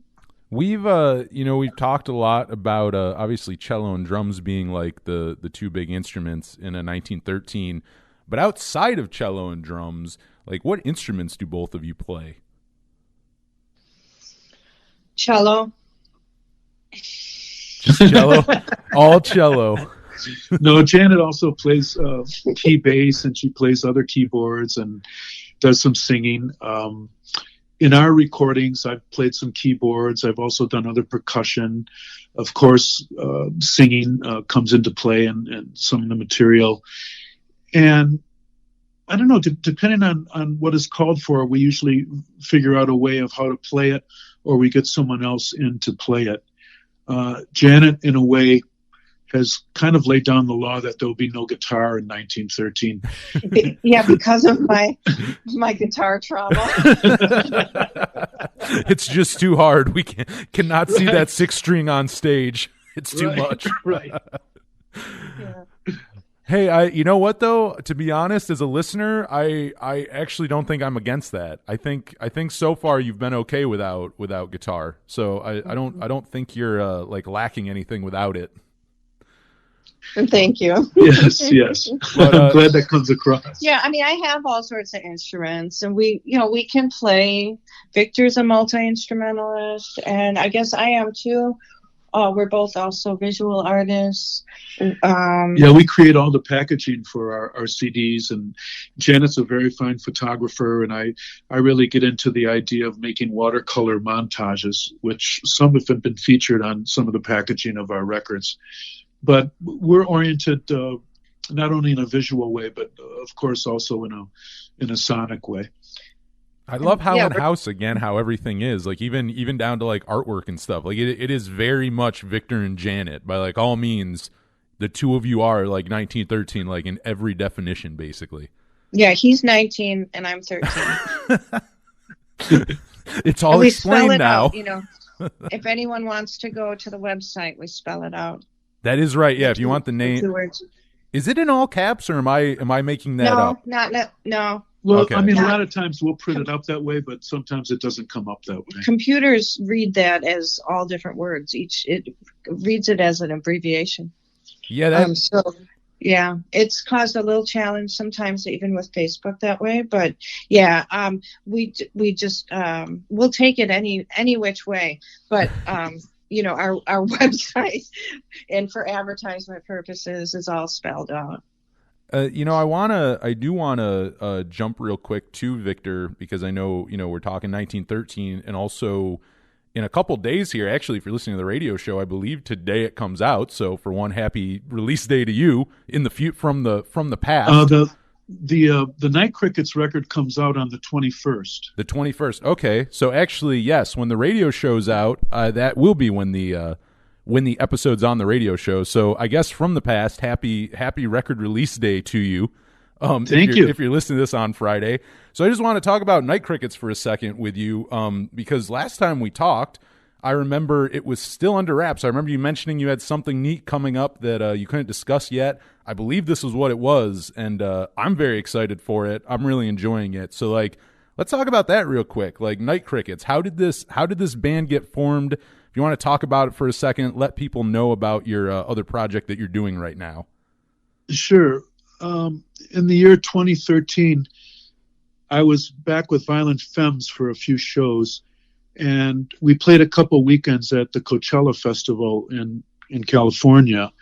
We've talked a lot about obviously cello and drums being like the two big instruments in a 1913, but outside of cello and drums, like what instruments do both of you play? Cello. Just cello? All cello. No, Janet also plays key bass, and she plays other keyboards and does some singing. In our recordings, I've played some keyboards. I've also done other percussion. Of course, singing comes into play in some of the material. And I don't know, depending on what is called for, we usually figure out a way of how to play it, or we get someone else in to play it. Janet, in a way, has kind of laid down the law that there will be no guitar in 1913. Yeah, because of my guitar trauma. It's just too hard. We cannot see that 6-string on stage. It's too much. Right. Yeah. Hey, you know what though? To be honest, as a listener, I actually don't think I'm against that. I think so far you've been okay without guitar. So I don't think you're like lacking anything without it. Thank you. Yes. But, I'm glad that comes across. Yeah, I mean, I have all sorts of instruments, and we can play. Victor's a multi-instrumentalist, and I guess I am too. We're both also visual artists. Yeah, we create all the packaging for our CDs, and Janet's a very fine photographer, and I really get into the idea of making watercolor montages, which some have been featured on some of the packaging of our records. But we're oriented not only in a visual way, but of course also in a sonic way. I love how in-house, again, how everything is, like even down to like artwork and stuff. Like it is very much Victor and Janet. By like all means, the two of you are like 1913, like in every definition, basically. Yeah, he's 19 and I'm 13. It's all explained now. Out, if anyone wants to go to the website, we spell it out. That is right. Yeah, if you want the name. Is it in all caps, or am I making that up? No. Well, Okay. I mean, a lot of times we'll print it up that way, but sometimes it doesn't come up that way. Computers read that as all different words. It reads it as an abbreviation. Yeah, it's caused a little challenge sometimes, even with Facebook that way. But yeah, we just we'll take it any which way. But our website, and for advertisement purposes, is all spelled out. I do want to jump real quick to Victor, because I know, we're talking 1913, and also in a couple days here, actually, if you're listening to the radio show, I believe today it comes out. So for one, happy release day to you in the from the past. The Night Crickets record comes out on the 21st. The 21st. Okay. So actually, yes, when the radio show's out, that will be when the episode's on the radio show. So I guess from the past, happy record release day to you. Thank you. If you're listening to this on Friday. So I just want to talk about Night Crickets for a second with you, because last time we talked, I remember it was still under wraps. I remember you mentioning you had something neat coming up that you couldn't discuss yet. I believe this was what it was, and I'm very excited for it. I'm really enjoying it. So, like, let's talk about that real quick. Like, Night Crickets. How did this band get formed? If you want to talk about it for a second, let people know about your other project that you're doing right now. Sure. In the year 2013, I was back with Violent Femmes for a few shows, and we played a couple weekends at the Coachella Festival in California.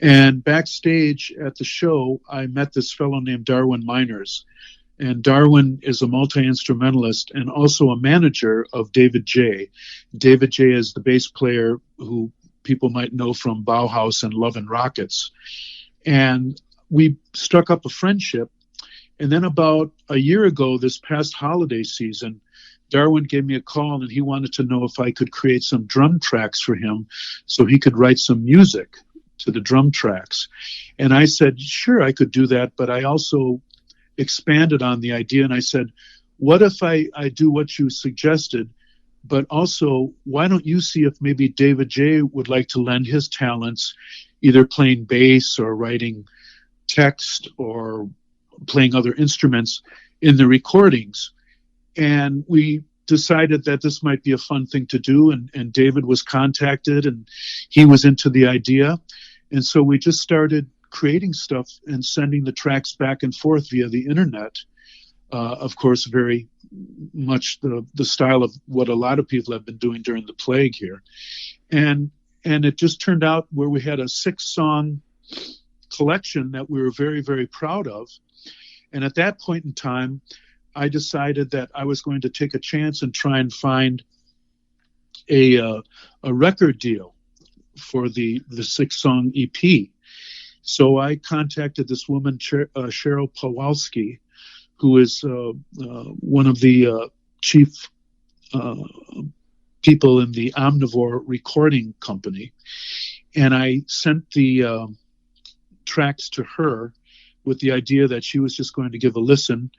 And backstage at the show, I met this fellow named Darwin Miners. And Darwin is a multi-instrumentalist and also a manager of David J. David J is the bass player who people might know from Bauhaus and Love and Rockets. And we struck up a friendship. And then about a year ago, this past holiday season, Darwin gave me a call and he wanted to know if I could create some drum tracks for him so he could write some music to the drum tracks. And I said, sure, I could do that. But I also expanded on the idea and I said, what if I do what you suggested, but also why don't you see if maybe David J would like to lend his talents, either playing bass or writing text or playing other instruments in the recordings. And we decided that this might be a fun thing to do. And David was contacted and he was into the idea. And so we just started creating stuff and sending the tracks back and forth via the internet. Of course, very much the style of what a lot of people have been doing during the plague here. And it just turned out where we had a 6-song collection that we were very, very proud of. And at that point in time, I decided that I was going to take a chance and try and find a record deal for the 6-song EP. So I contacted this woman, Cheryl Pawlowski, who is one of the chief people in the Omnivore recording company. And I sent the tracks to her with the idea that she was just going to give a listen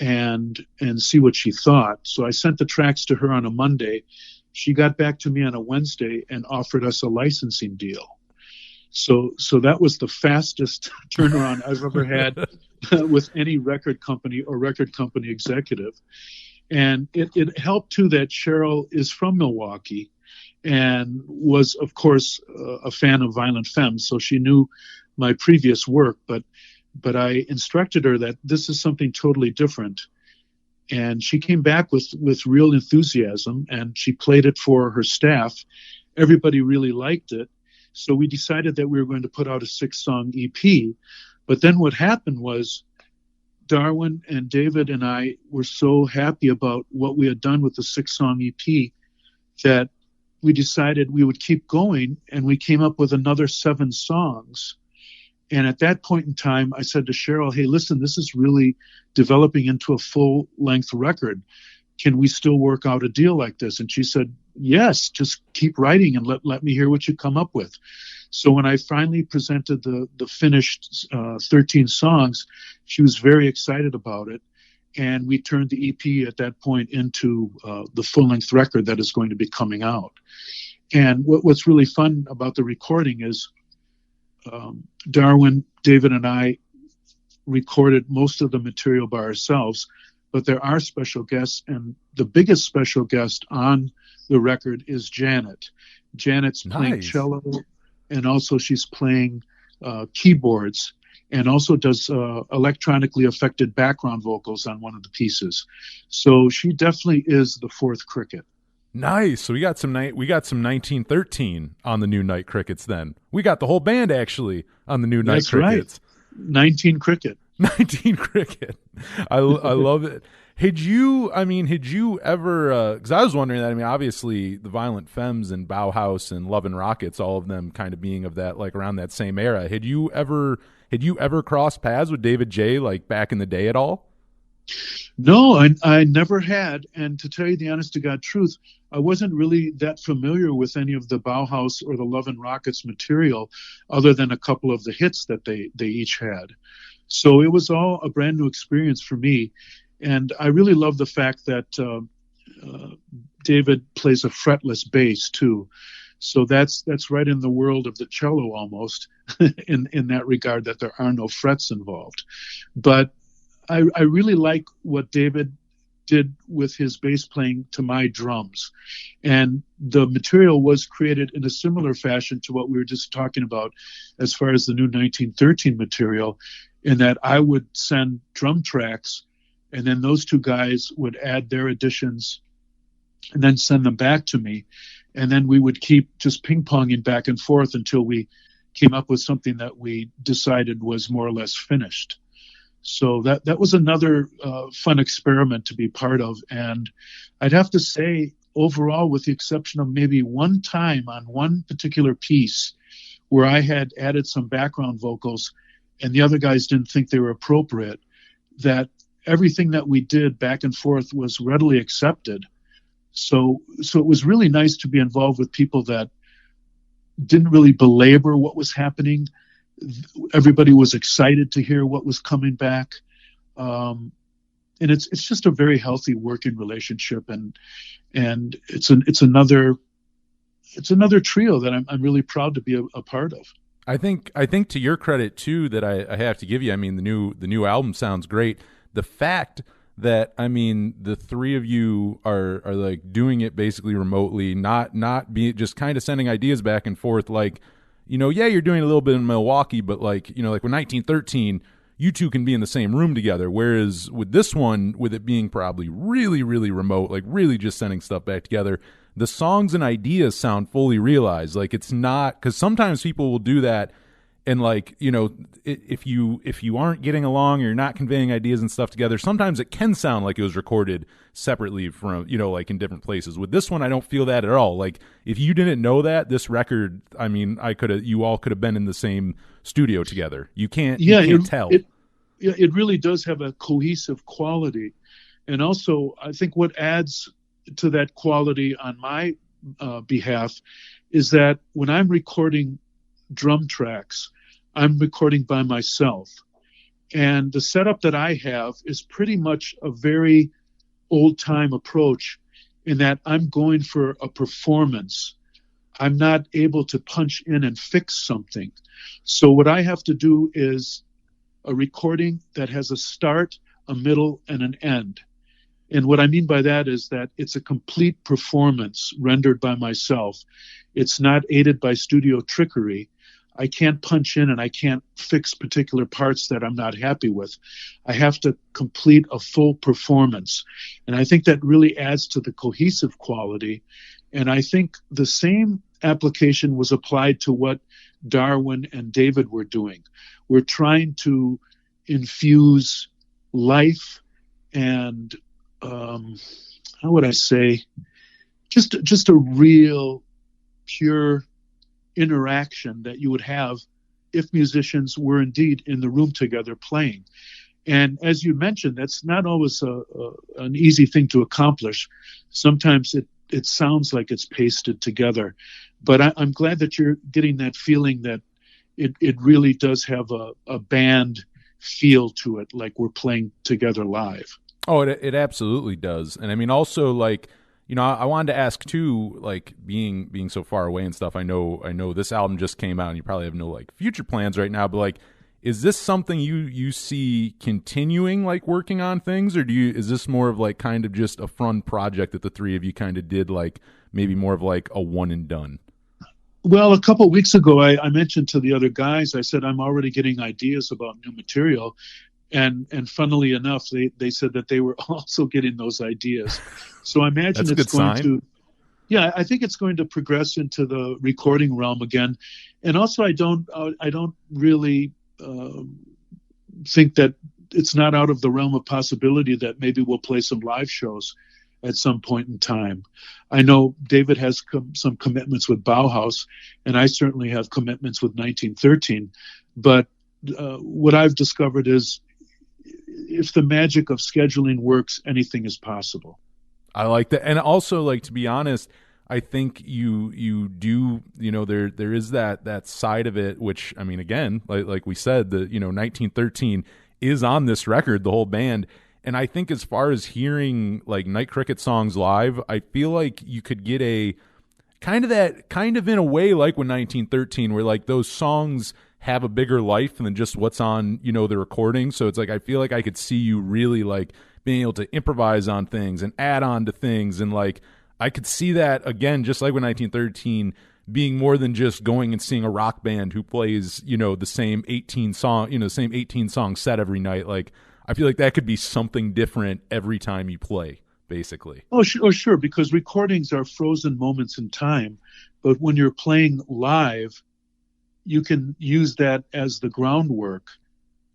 and see what she thought. So I sent the tracks to her on a Monday. She got back to me on a Wednesday and offered us a licensing deal. So that was the fastest turnaround I've ever had with any record company or record company executive. And it helped too that Cheryl is from Milwaukee and was, of course, a fan of Violent Femmes. So she knew my previous work, but I instructed her that this is something totally different. And she came back with real enthusiasm and she played it for her staff. Everybody really liked it. So we decided that we were going to put out a 6-song EP. But then what happened was Darwin and David and I were so happy about what we had done with the 6-song EP that we decided we would keep going, and we came up with another 7 songs. And at that point in time, I said to Cheryl, hey, listen, this is really developing into a full-length record. Can we still work out a deal like this? And she said, yes, just keep writing and let me hear what you come up with. So when I finally presented the finished 13 songs, she was very excited about it. And we turned the EP at that point into the full-length record that is going to be coming out. And what's really fun about the recording is Darwin, David, and I recorded most of the material by ourselves, but there are special guests, and the biggest special guest on the record is Janet. Janet's playing cello, and also she's playing keyboards, and also does electronically affected background vocals on one of the pieces. So she definitely is the fourth cricket. Nice. So we got some 1913 on the new Night Crickets. Then we got the whole band actually on the new Night Crickets. Right. 19 cricket. 19 cricket. I love it. Had you ever, because I was wondering that, obviously the Violent Femmes and Bauhaus and Love and Rockets, all of them kind of being of that, like around that same era. Had you ever crossed paths with David J, like back in the day at all? No, I never had. And to tell you the honest to God truth, I wasn't really that familiar with any of the Bauhaus or the Love and Rockets material other than a couple of the hits that they each had. So it was all a brand new experience for me. And I really love the fact that David plays a fretless bass too. So that's right in the world of the cello almost in that regard, that there are no frets involved. But I really like what David did with his bass playing to my drums. And the material was created in a similar fashion to what we were just talking about as far as the new 1913 material, in that I would send drum tracks, and then those two guys would add their additions and then send them back to me. And then we would keep just ping-ponging back and forth until we came up with something that we decided was more or less finished. So that was another fun experiment to be part of. And I'd have to say, overall, with the exception of maybe one time on one particular piece where I had added some background vocals and the other guys didn't think they were appropriate, that everything that we did back and forth was readily accepted. So it was really nice to be involved with people that didn't really belabor what was happening. Everybody was excited to hear what was coming back. And it's just a very healthy working relationship. And it's another trio that I'm really proud to be a part of. I think to your credit too, that I have to give you, I mean, the new album sounds great. The fact that, I mean, the three of you are like doing it basically remotely, not be just kind of sending ideas back and forth. Like, yeah, you're doing a little bit in Milwaukee, but like, like with 1913, you two can be in the same room together. Whereas with this one, with it being probably really, really remote, like really just sending stuff back together, the songs and ideas sound fully realized. Like, it's not, because sometimes people will do that. And like, if you aren't getting along or you're not conveying ideas and stuff together, sometimes it can sound like it was recorded separately from, like in different places. With this one, I don't feel that at all. Like, if you didn't know that, this record, I mean, you all could have been in the same studio together. You can't tell. It really does have a cohesive quality. And also, I think what adds to that quality on my behalf is that when I'm recording drum tracks, I'm recording by myself. And the setup that I have is pretty much a very old-time approach, in that I'm going for a performance. I'm not able to punch in and fix something. So what I have to do is a recording that has a start, a middle, and an end. And what I mean by that is that it's a complete performance rendered by myself. It's not aided by studio trickery. I can't punch in and I can't fix particular parts that I'm not happy with. I have to complete a full performance. And I think that really adds to the cohesive quality. And I think the same application was applied to what Darwin and David were doing. We're trying to infuse life and, how would I say, just a real pure interaction that you would have if musicians were indeed in the room together playing. And as you mentioned, that's not always an easy thing to accomplish. Sometimes it sounds like it's pasted together, but I'm glad that you're getting that feeling that it really does have a band feel to it, like we're playing together live. Oh, it absolutely does. And I mean, also, like, I wanted to ask too, like, being so far away and stuff. I know this album just came out, and you probably have no like future plans right now. But like, is this something you see continuing, like working on things, or is this more of like kind of just a fun project that the three of you kind of did, like maybe more of like a one and done? Well, a couple of weeks ago, I mentioned to the other guys, I said I'm already getting ideas about new material. And funnily enough, they said that they were also getting those ideas. So I imagine it's going to, I think it's going to progress into the recording realm again. And also, I don't really think that it's not out of the realm of possibility that maybe we'll play some live shows at some point in time. I know David has some commitments with Bauhaus, and I certainly have commitments with 1913. But what I've discovered is, if the magic of scheduling works, anything is possible. I like that. And also, like, to be honest, I think you do, there is that side of it, which, I mean, again, like we said, the 1913 is on this record, the whole band. And I think as far as hearing like Night Cricket songs live, I feel like you could get a kind of in a way like when 1913, where like those songs have a bigger life than just what's on, you know, the recording. So it's like I feel like I could see you really like being able to improvise on things and add on to things, and like I could see that again, just like with 1913, being more than just going and seeing a rock band who plays, you know, the same 18 song set every night. Like I feel like that could be something different every time you play, basically. Oh, sure, because recordings are frozen moments in time, but when you're playing live, you can use that as the groundwork,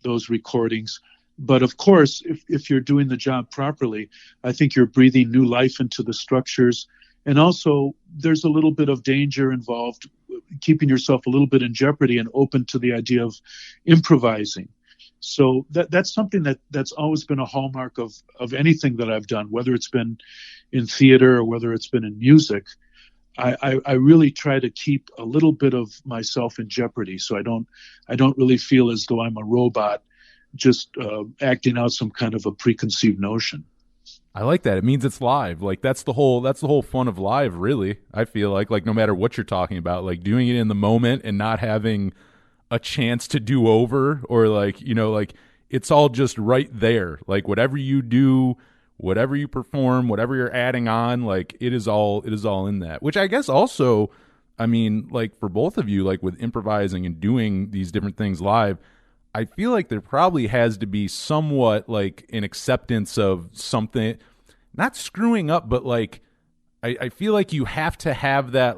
those recordings. But of course, if you're doing the job properly, I think you're breathing new life into the structures. And also, there's a little bit of danger involved, keeping yourself a little bit in jeopardy and open to the idea of improvising. So that's something that's always been a hallmark of anything that I've done, whether it's been in theater or whether it's been in music. I really try to keep a little bit of myself in jeopardy, so I don't really feel as though I'm a robot just acting out some kind of a preconceived notion. I like that. It means it's live. Like that's the whole fun of live, really. I feel like no matter what you're talking about, like doing it in the moment and not having a chance to do over, or like, you know, like it's all just right there. Like whatever you do, whatever you perform, whatever you're adding on, like it is all in that. Which I guess also, I mean, like for both of you, like with improvising and doing these different things live, I feel like there probably has to be somewhat like an acceptance of something, not screwing up, but like I feel like you have to have that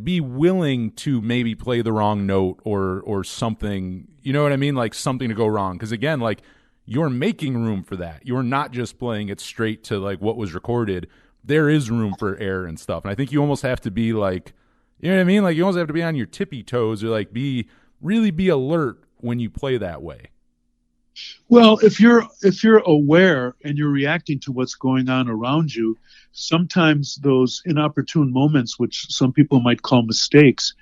be willing to maybe play the wrong note or something, you know what I mean? Like something to go wrong. Because again, like you're making room for that. You're not just playing it straight to like what was recorded. There is room for error and stuff. And I think you almost have to be like, you know what I mean? Like you almost have to be on your tippy toes, or like really be alert when you play that way. Well, if you're aware and you're reacting to what's going on around you, sometimes those inopportune moments, which some people might call mistakes,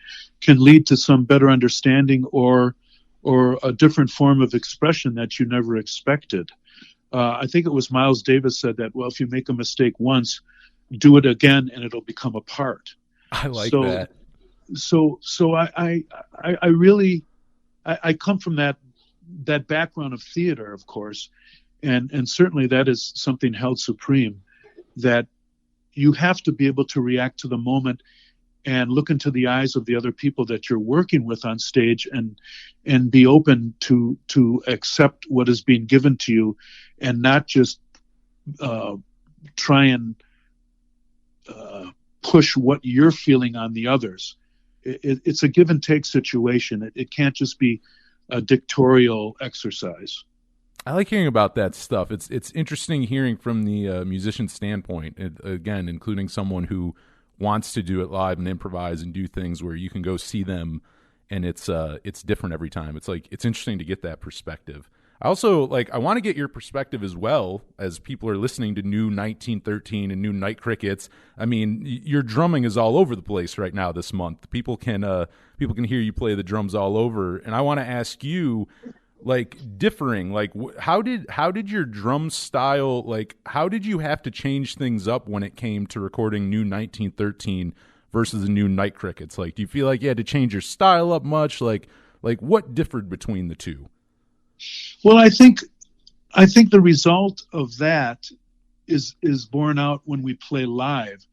can lead to some better understanding or a different form of expression that you never expected. I think it was Miles Davis said that, well, if you make a mistake once, do it again and it'll become a part. I like that. So I really come from that background of theater, of course, and certainly that is something held supreme, that you have to be able to react to the moment and look into the eyes of the other people that you're working with on stage, and be open to accept what is being given to you, and not just try and push what you're feeling on the others. It's a give and take situation. It can't just be a dictatorial exercise. I like hearing about that stuff. It's interesting hearing from the musician standpoint, again, including someone who wants to do it live and improvise and do things where you can go see them, and it's different every time. It's like it's interesting to get that perspective. I also I want to get your perspective as well, as people are listening to new 1913 and new Night Crickets. I mean, your drumming is all over the place right now this month. People can hear you play the drums all over, and I want to ask you, differing, how did your drum style, how did you have to change things up when it came to recording new 1913 versus the new Night Crickets? Do you feel like you had to change your style up much? What differed between the two? Well, I think the result of that is borne out when we play live.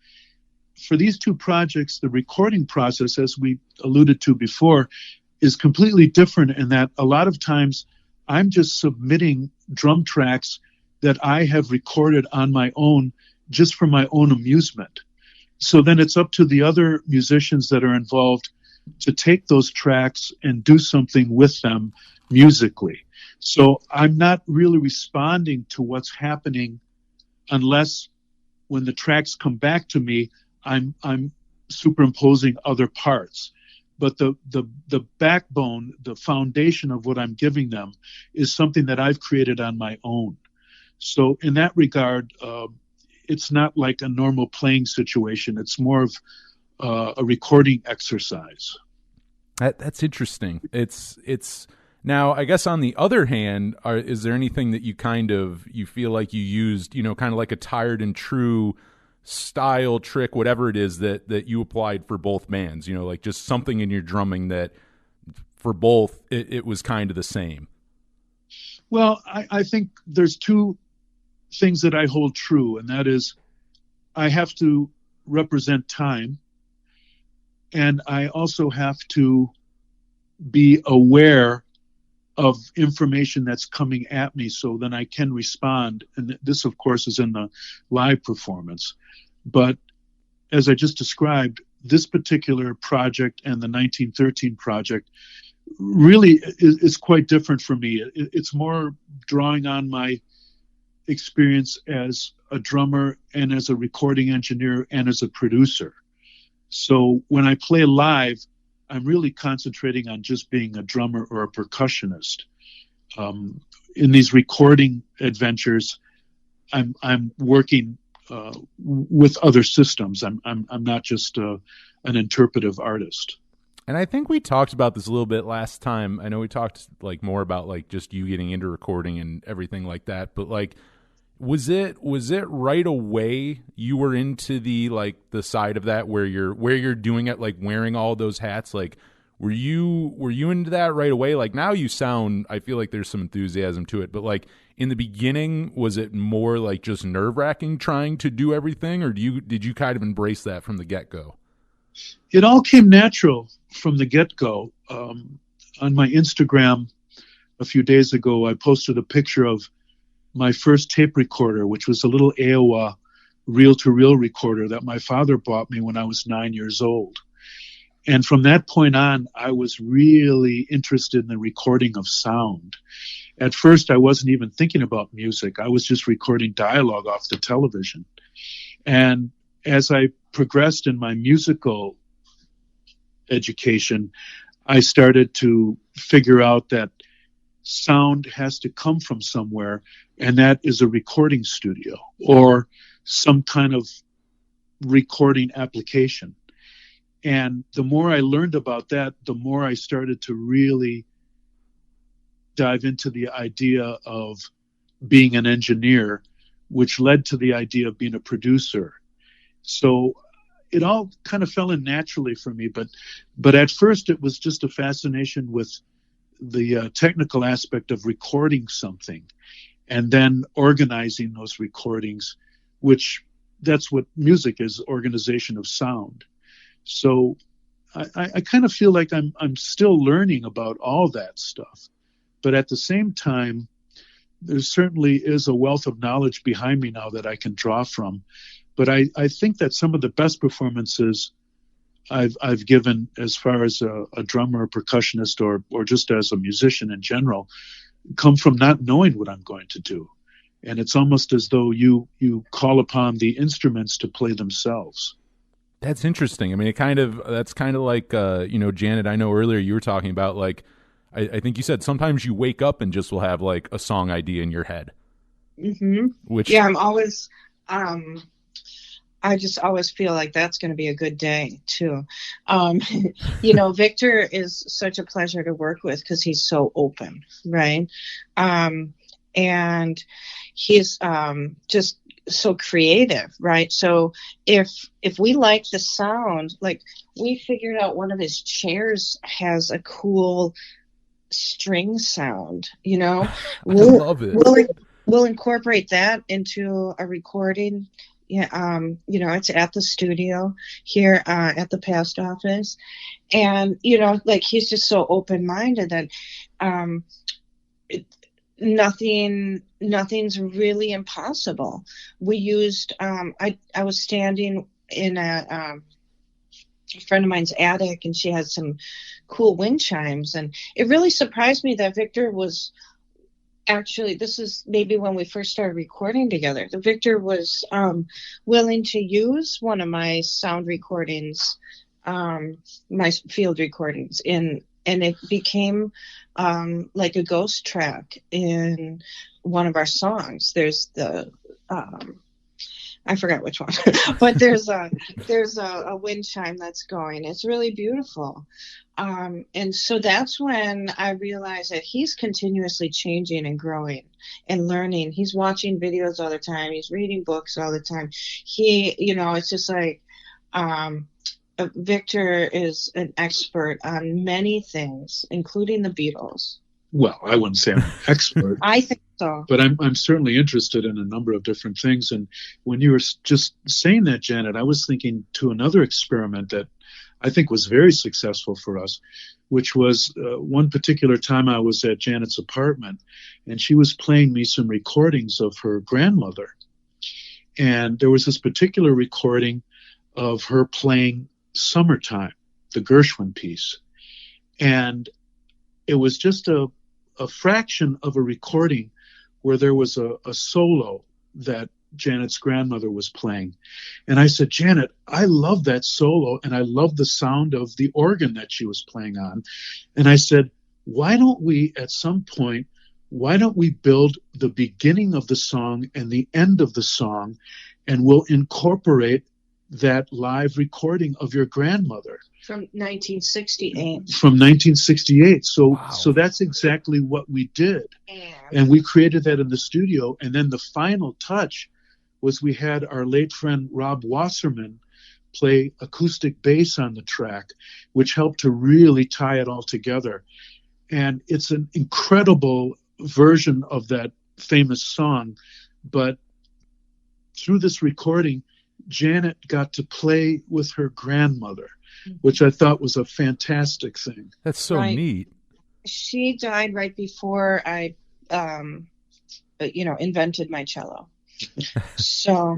For these two projects, the recording process, as we alluded to before, is completely different in that a lot of times I'm just submitting drum tracks that I have recorded on my own just for my own amusement. So then it's up to the other musicians that are involved to take those tracks and do something with them musically. So I'm not really responding to what's happening unless when the tracks come back to me, I'm superimposing other parts. But the backbone, the foundation of what I'm giving them is something that I've created on my own. So in that regard, it's not like a normal playing situation. It's more of a recording exercise. That's interesting. It's Now, I guess on the other hand, is there anything that you feel like you used, kind of like a tired and true style trick, whatever it is that you applied for both bands, like just something in your drumming that for both, it was kind of the same? Well, I think there's two things that I hold true, and that is I have to represent time, and I also have to be aware of information that's coming at me so then I can respond. And this, of course, is in the live performance. But as I just described, this particular project and the 1913 project really is quite different for me. It's more drawing on my experience as a drummer and as a recording engineer and as a producer. So when I play live, I'm really concentrating on just being a drummer or a percussionist. In these recording adventures, I'm working with other systems. I'm not just an interpretive artist. And I think we talked about this a little bit last time. I know we talked like more about like just you getting into recording and everything like that, but like was it right away you were into the side of that where you're doing it, like wearing all those hats? Like were you into that right away? Like now you sound, I feel like there's some enthusiasm to it, but like in the beginning, was it more like just nerve-wracking trying to do everything, or did you kind of embrace that from the get-go? It all came natural from the get-go. On my Instagram a few days ago, I posted a picture of my first tape recorder, which was a little AOA reel-to-reel recorder that my father bought me when I was 9 years old. And from that point on, I was really interested in the recording of sound. At first, I wasn't even thinking about music. I was just recording dialogue off the television. And as I progressed in my musical education, I started to figure out that sound has to come from somewhere, and that is a recording studio or some kind of recording application. And the more I learned about that, the more I started to really dive into the idea of being an engineer, which led to the idea of being a producer. So it all kind of fell in naturally for me, but at first it was just a fascination with the technical aspect of recording something and then organizing those recordings, which that's what music is, organization of sound. So I kind of feel like I'm still learning about all that stuff, but at the same time, there certainly is a wealth of knowledge behind me now that I can draw from. But I think that some of the best performances I've given as far as a drummer, a percussionist, or just as a musician in general, come from not knowing what I'm going to do. And it's almost as though you call upon the instruments to play themselves. That's interesting. I mean, that's kind of like, Janet, I know earlier you were talking about, like, I think you said sometimes you wake up and just will have like a song idea in your head. Mm-hmm. Which, yeah, I'm always, I just always feel like that's going to be a good day too. Victor is such a pleasure to work with because he's so open, right? And he's just so creative, right? So if we like the sound, like we figured out one of his chairs has a cool string sound, I love it. We'll incorporate that into a recording. Yeah, it's at the studio here at the past office, and like he's just so open-minded that nothing's really impossible. We used I was standing in a friend of mine's attic, and she had some cool wind chimes, and it really surprised me that Victor was actually, this is maybe when we first started recording together, that Victor was willing to use one of my sound recordings, my field recordings, and it became like a ghost track in one of our songs. There's the I forgot which one, but there's a wind chime that's going. It's really beautiful. And so that's when I realized that he's continuously changing and growing and learning. He's watching videos all the time. He's reading books all the time. It's just like, Victor is an expert on many things, including the Beatles. Well, I wouldn't say I'm an expert. I think so. But I'm certainly interested in a number of different things. And when you were just saying that, Janet, I was thinking to another experiment that I think was very successful for us, which was one particular time I was at Janet's apartment, and she was playing me some recordings of her grandmother. And there was this particular recording of her playing Summertime, the Gershwin piece. And it was just a fraction of a recording where there was a solo that Janet's grandmother was playing. And I said, Janet, I love that solo, and I love the sound of the organ that she was playing on. And I said, why don't we build the beginning of the song and the end of the song, and we'll incorporate that live recording of your grandmother. From 1968. From 1968. So, wow. So that's exactly what we did. And we created that in the studio. And then the final touch was we had our late friend Rob Wasserman play acoustic bass on the track, which helped to really tie it all together. And it's an incredible version of that famous song. But through this recording, Janet got to play with her grandmother, which I thought was a fantastic thing. That's so neat. She died right before I, invented my cello. So,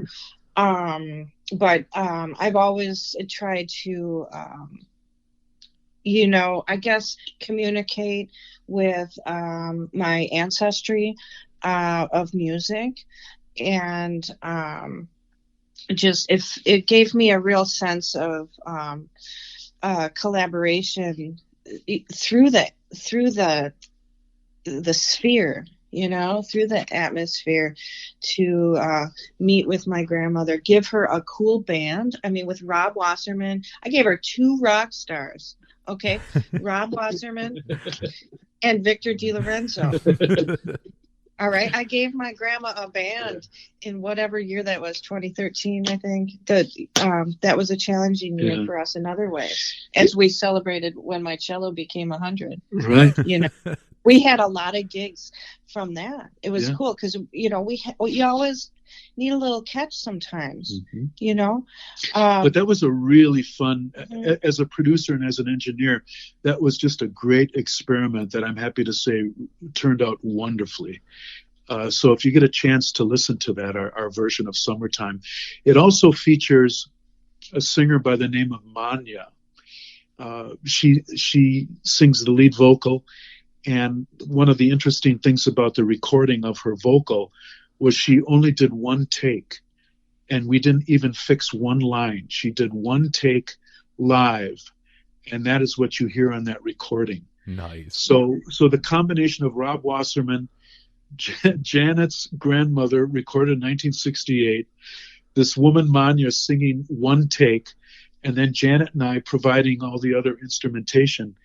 but I've always tried to, I guess communicate with my ancestry of music, and just if it gave me a real sense of collaboration through the sphere, through the atmosphere, to meet with my grandmother, give her a cool band. I mean, with Rob Wasserman, I gave her 2 rock stars. Okay, Rob Wasserman and Victor DeLorenzo. All right. I gave my grandma a band in whatever year that was, 2013, I think. That was a challenging year for us in other ways, as we celebrated when my cello became 100. Right. We had a lot of gigs from that. It was cool because, you always need a little catch sometimes, But that was a really fun, as a producer and as an engineer, that was just a great experiment that I'm happy to say turned out wonderfully. So if you get a chance to listen to that, our version of Summertime, it also features a singer by the name of Manya. She sings the lead vocal, and one of the interesting things about the recording of her vocal was she only did one take, and we didn't even fix one line. She did one take live, and that is what you hear on that recording. Nice. So the combination of Rob Wasserman, Janet's grandmother, recorded in 1968, this woman Manya singing one take, and then Janet and I providing all the other instrumentation.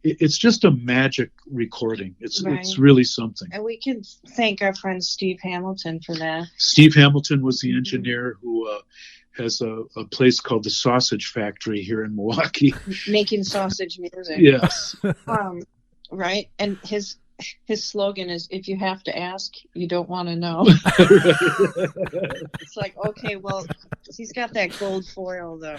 It's just a magic recording. It's really something. And we can thank our friend Steve Hamilton for that. Steve Hamilton was the engineer who has a place called the Sausage Factory here in Milwaukee. Making sausage music. Yes. Right. And his slogan is, if you have to ask, you don't want to know. It's like, okay, well, he's got that gold foil though,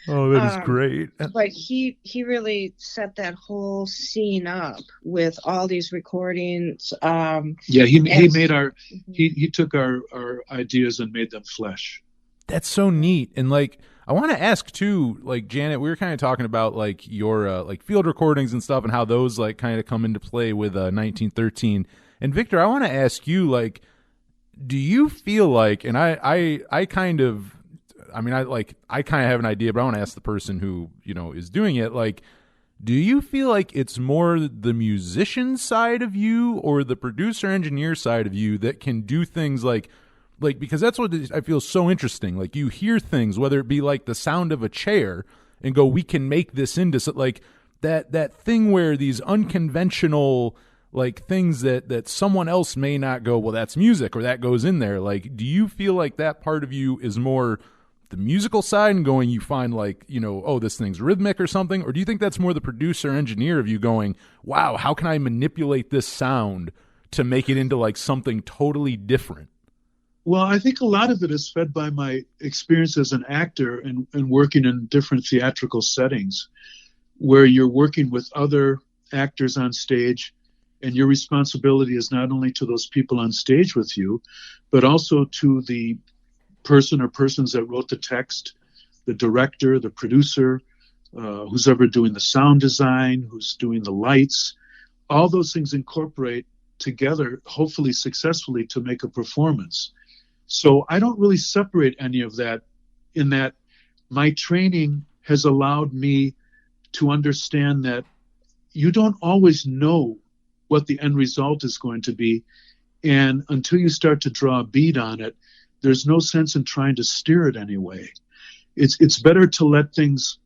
Oh, that is great. But he really set that whole scene up with all these recordings. He made he took our ideas and made them flesh. That's so neat. And I want to ask too, Janet, we were kind of talking about your field recordings and stuff and how those kind of come into play with 1913. And Victor, I want to ask you, do you feel and I kind of have an idea, but I want to ask the person who, is doing it, do you feel like it's more the musician side of you or the producer engineer side of you that can do things like, because that's what I feel so interesting. Like, you hear things, whether it be like the sound of a chair, and go, we can make this into like that thing where these unconventional like things that someone else may not go, well, that's music, or that goes in there. Like, do you feel like that part of you is more the musical side and going, you find like, you know, oh, this thing's rhythmic or something? Or do you think that's more the producer engineer of you going, wow, how can I manipulate this sound to make it into like something totally different? Well, I think a lot of it is fed by my experience as an actor and working in different theatrical settings where you're working with other actors on stage, and your responsibility is not only to those people on stage with you, but also to the person or persons that wrote the text, the director, the producer, who's ever doing the sound design, who's doing the lights. All those things incorporate together, hopefully successfully, to make a performance. So I don't really separate any of that, in that my training has allowed me to understand that you don't always know what the end result is going to be. And until you start to draw a bead on it, there's no sense in trying to steer it anyway. It's better to let things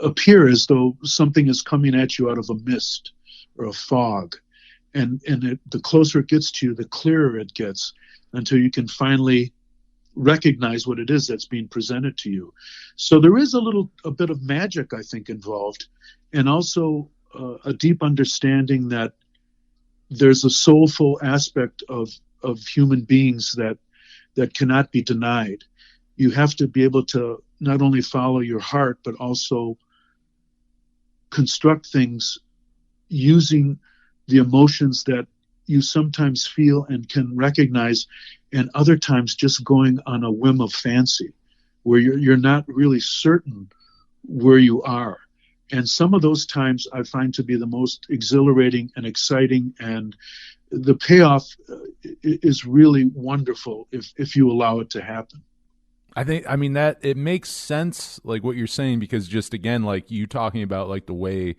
appear as though something is coming at you out of a mist or a fog. And the closer it gets to you, the clearer it gets, until you can finally recognize what it is that's being presented to you. So there is a bit of magic, I think, involved, and also a deep understanding that there's a soulful aspect of human beings that cannot be denied. You have to be able to not only follow your heart, but also construct things using the emotions that you sometimes feel and can recognize, and other times just going on a whim of fancy, where you're not really certain where you are. And some of those times I find to be the most exhilarating and exciting, and the payoff is really wonderful if you allow it to happen. I mean that it makes sense, like what you're saying, because just again, like you talking about like the way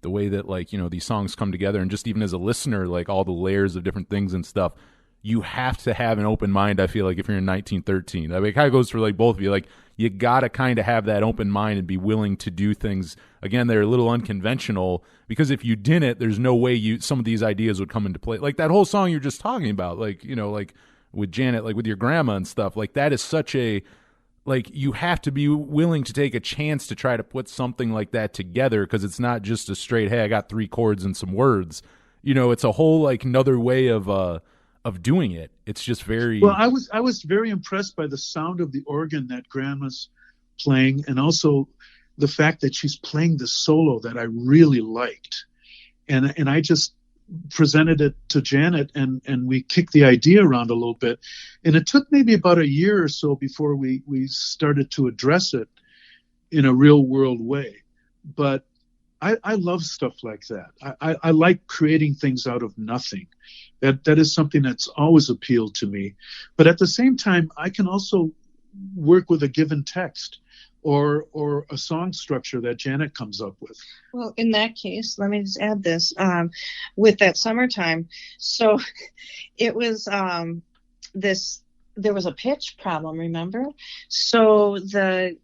that, like, you know, these songs come together, and just even as a listener, like all the layers of different things and stuff, you have to have an open mind. I feel like if you're in 1913, I mean, it kind of goes for like both of you. Like, you got to kind of have that open mind and be willing to do things, again, they're a little unconventional, because if you didn't, there's no way some of these ideas would come into play. Like that whole song you're just talking about, like, you know, like with Janet, like with your grandma and stuff, like that is such a, like, you have to be willing to take a chance to try to put something like that together, because it's not just a straight, hey, I got 3 chords and some words. You know, it's a whole, like, another way of doing it. It's just very... Well, I was very impressed by the sound of the organ that Grandma's playing, and also the fact that she's playing the solo that I really liked. And I just presented it to Janet, and we kicked the idea around a little bit. And it took maybe about a year or so before we started to address it in a real world way. But I love stuff like that. I like creating things out of nothing. That is something that's always appealed to me. But at the same time, I can also work with a given text or a song structure that Janet comes up with. Well, in that case, let me just add this, with that summertime. So it was there was a pitch problem, remember? So the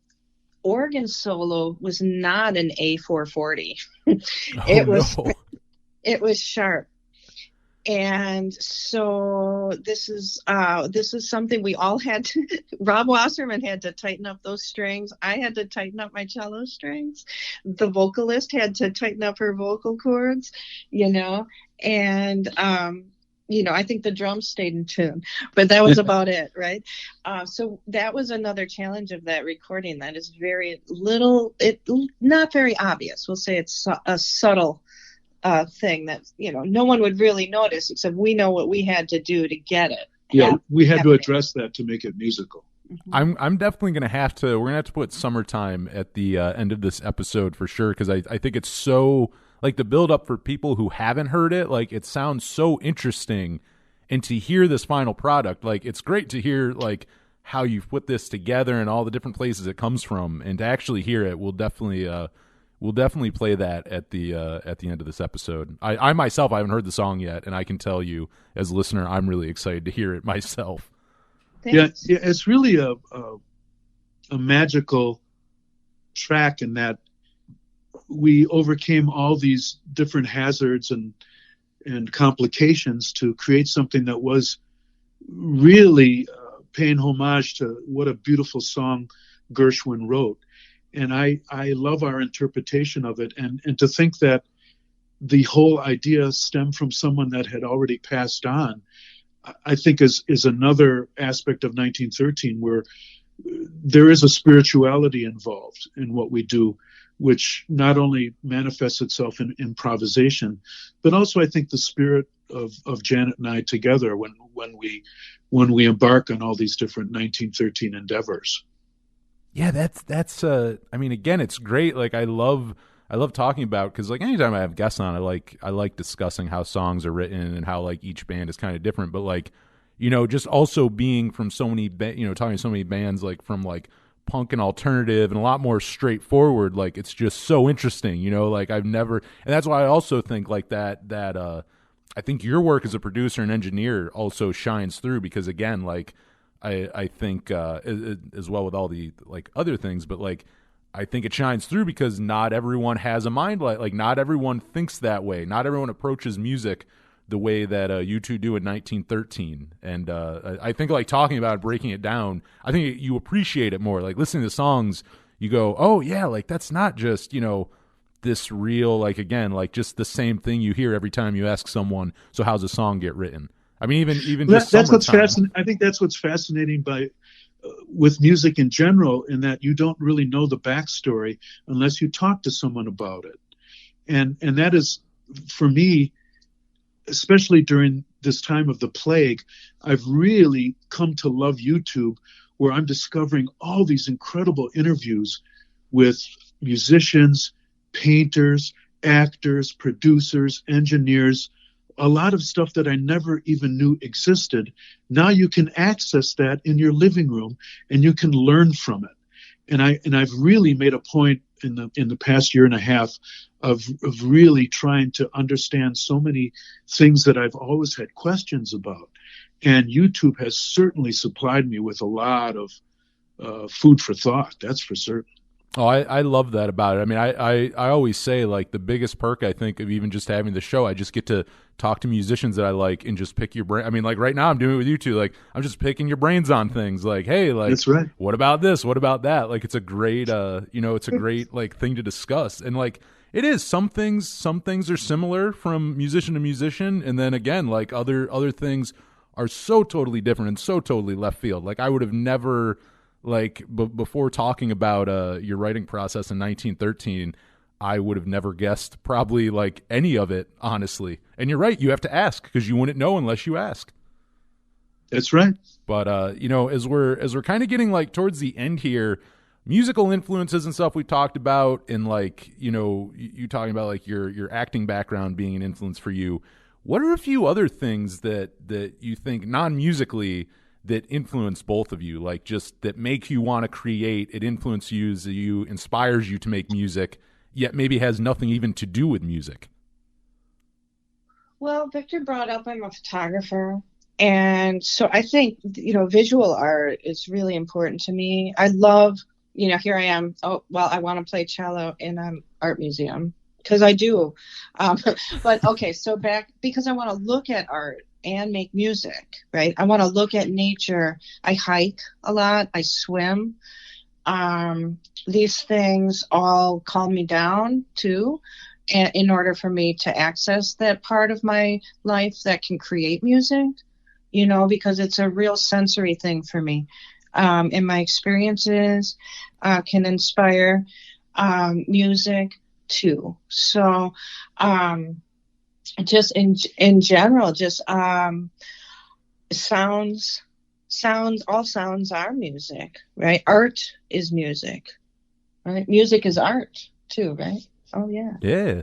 organ solo was not an A440. It was sharp. And so this is something we all had to, Rob Wasserman had to tighten up those strings. I had to tighten up my cello strings. The vocalist had to tighten up her vocal cords, you know, and, you know, I think the drums stayed in tune, but that was about it. Right. So that was another challenge of that recording. That is very little, not very obvious. We'll say it's a subtle thing that, you know, no one would really notice, except we know what we had to do to get it. Yeah, we had to address that to make it musical. Mm-hmm. I'm definitely gonna have to. We're gonna have to put "Summertime" at the end of this episode for sure, because I think it's so, like, the build up for people who haven't heard it. Like, it sounds so interesting, and to hear this final product, like, it's great to hear like how you've put this together and all the different places it comes from, and to actually hear it, we'll definitely play that at the end of this episode. I myself, I haven't heard the song yet, and I can tell you as a listener, I'm really excited to hear it myself. Thanks. Yeah, it's really a magical track in that we overcame all these different hazards and complications to create something that was really paying homage to what a beautiful song Gershwin wrote. And I love our interpretation of it. And to think that the whole idea stemmed from someone that had already passed on, I think is another aspect of 1913 where there is a spirituality involved in what we do, which not only manifests itself in improvisation, but also I think the spirit of Janet and I together when we embark on all these different 1913 endeavors. Yeah, that's I mean, again, it's great. Like I love talking about, because like anytime I have guests on, I like discussing how songs are written and how like each band is kind of different. But like, you know, just also being from so many, talking to so many bands like from like punk and alternative and a lot more straightforward. Like it's just so interesting, you know. Like I've never, and that's why I also think like that I think your work as a producer and engineer also shines through, because again, like I think as well with all the like other things, but like I think it shines through because not everyone has a mind like not everyone thinks that way. Not everyone approaches music the way that you two do in 1913. And I think like talking about it, breaking it down, I think you appreciate it more. Like listening to songs, you go, oh yeah, like that's not just, you know, this real, like again, like just the same thing you hear every time you ask someone, so how's a song get written? I mean, even just that's what's Summertime. fascinating. I think that's what's fascinating by with music in general, in that you don't really know the backstory unless you talk to someone about it. And that is, for me, especially during this time of the plague, I've really come to love YouTube, where I'm discovering all these incredible interviews with musicians, painters, actors, producers, engineers, a lot of stuff that I never even knew existed. Now you can access that in your living room and you can learn from it. And I've really made a point in the past year and a half of really trying to understand so many things that I've always had questions about. And YouTube has certainly supplied me with a lot of food for thought. That's for certain. Oh, I love that about it. I mean, I always say like the biggest perk I think of even just having the show, I just get to talk to musicians that I like and just pick your brain. I mean, like right now I'm doing it with you two. Like I'm just picking your brains on things. Like, hey, like that's right. What about this? What about that? Like it's a great it's a great like thing to discuss. And like it is, some things are similar from musician to musician, and then again, like other things are so totally different and so totally left field. Like I would have never, like before talking about your writing process in 1913, I would have never guessed probably like any of it, honestly. And you're right, you have to ask because you wouldn't know unless you ask. That's right. But as we're kind of getting like towards the end here, musical influences and stuff we talked about, and like, you know, you talking about like your acting background being an influence for you. What are a few other things that you think non-musically that influence both of you, like just that make you want to create, it influences you, inspires you to make music, yet maybe has nothing even to do with music? Well, Victor brought up I'm a photographer. And so I think, you know, visual art is really important to me. I love, you know, here I am. Oh, well, I want to play cello in an art museum because I do. But okay, so back, because I want to look at art and make music, right? I want to look at nature. I hike a lot. I swim. These things all calm me down too, and in order for me to access that part of my life that can create music, you know, because it's a real sensory thing for me. And my experiences can inspire music too. So just in general, just sounds, all sounds are music, right? Art is music, right? Music is art too, right? Oh yeah. Yeah.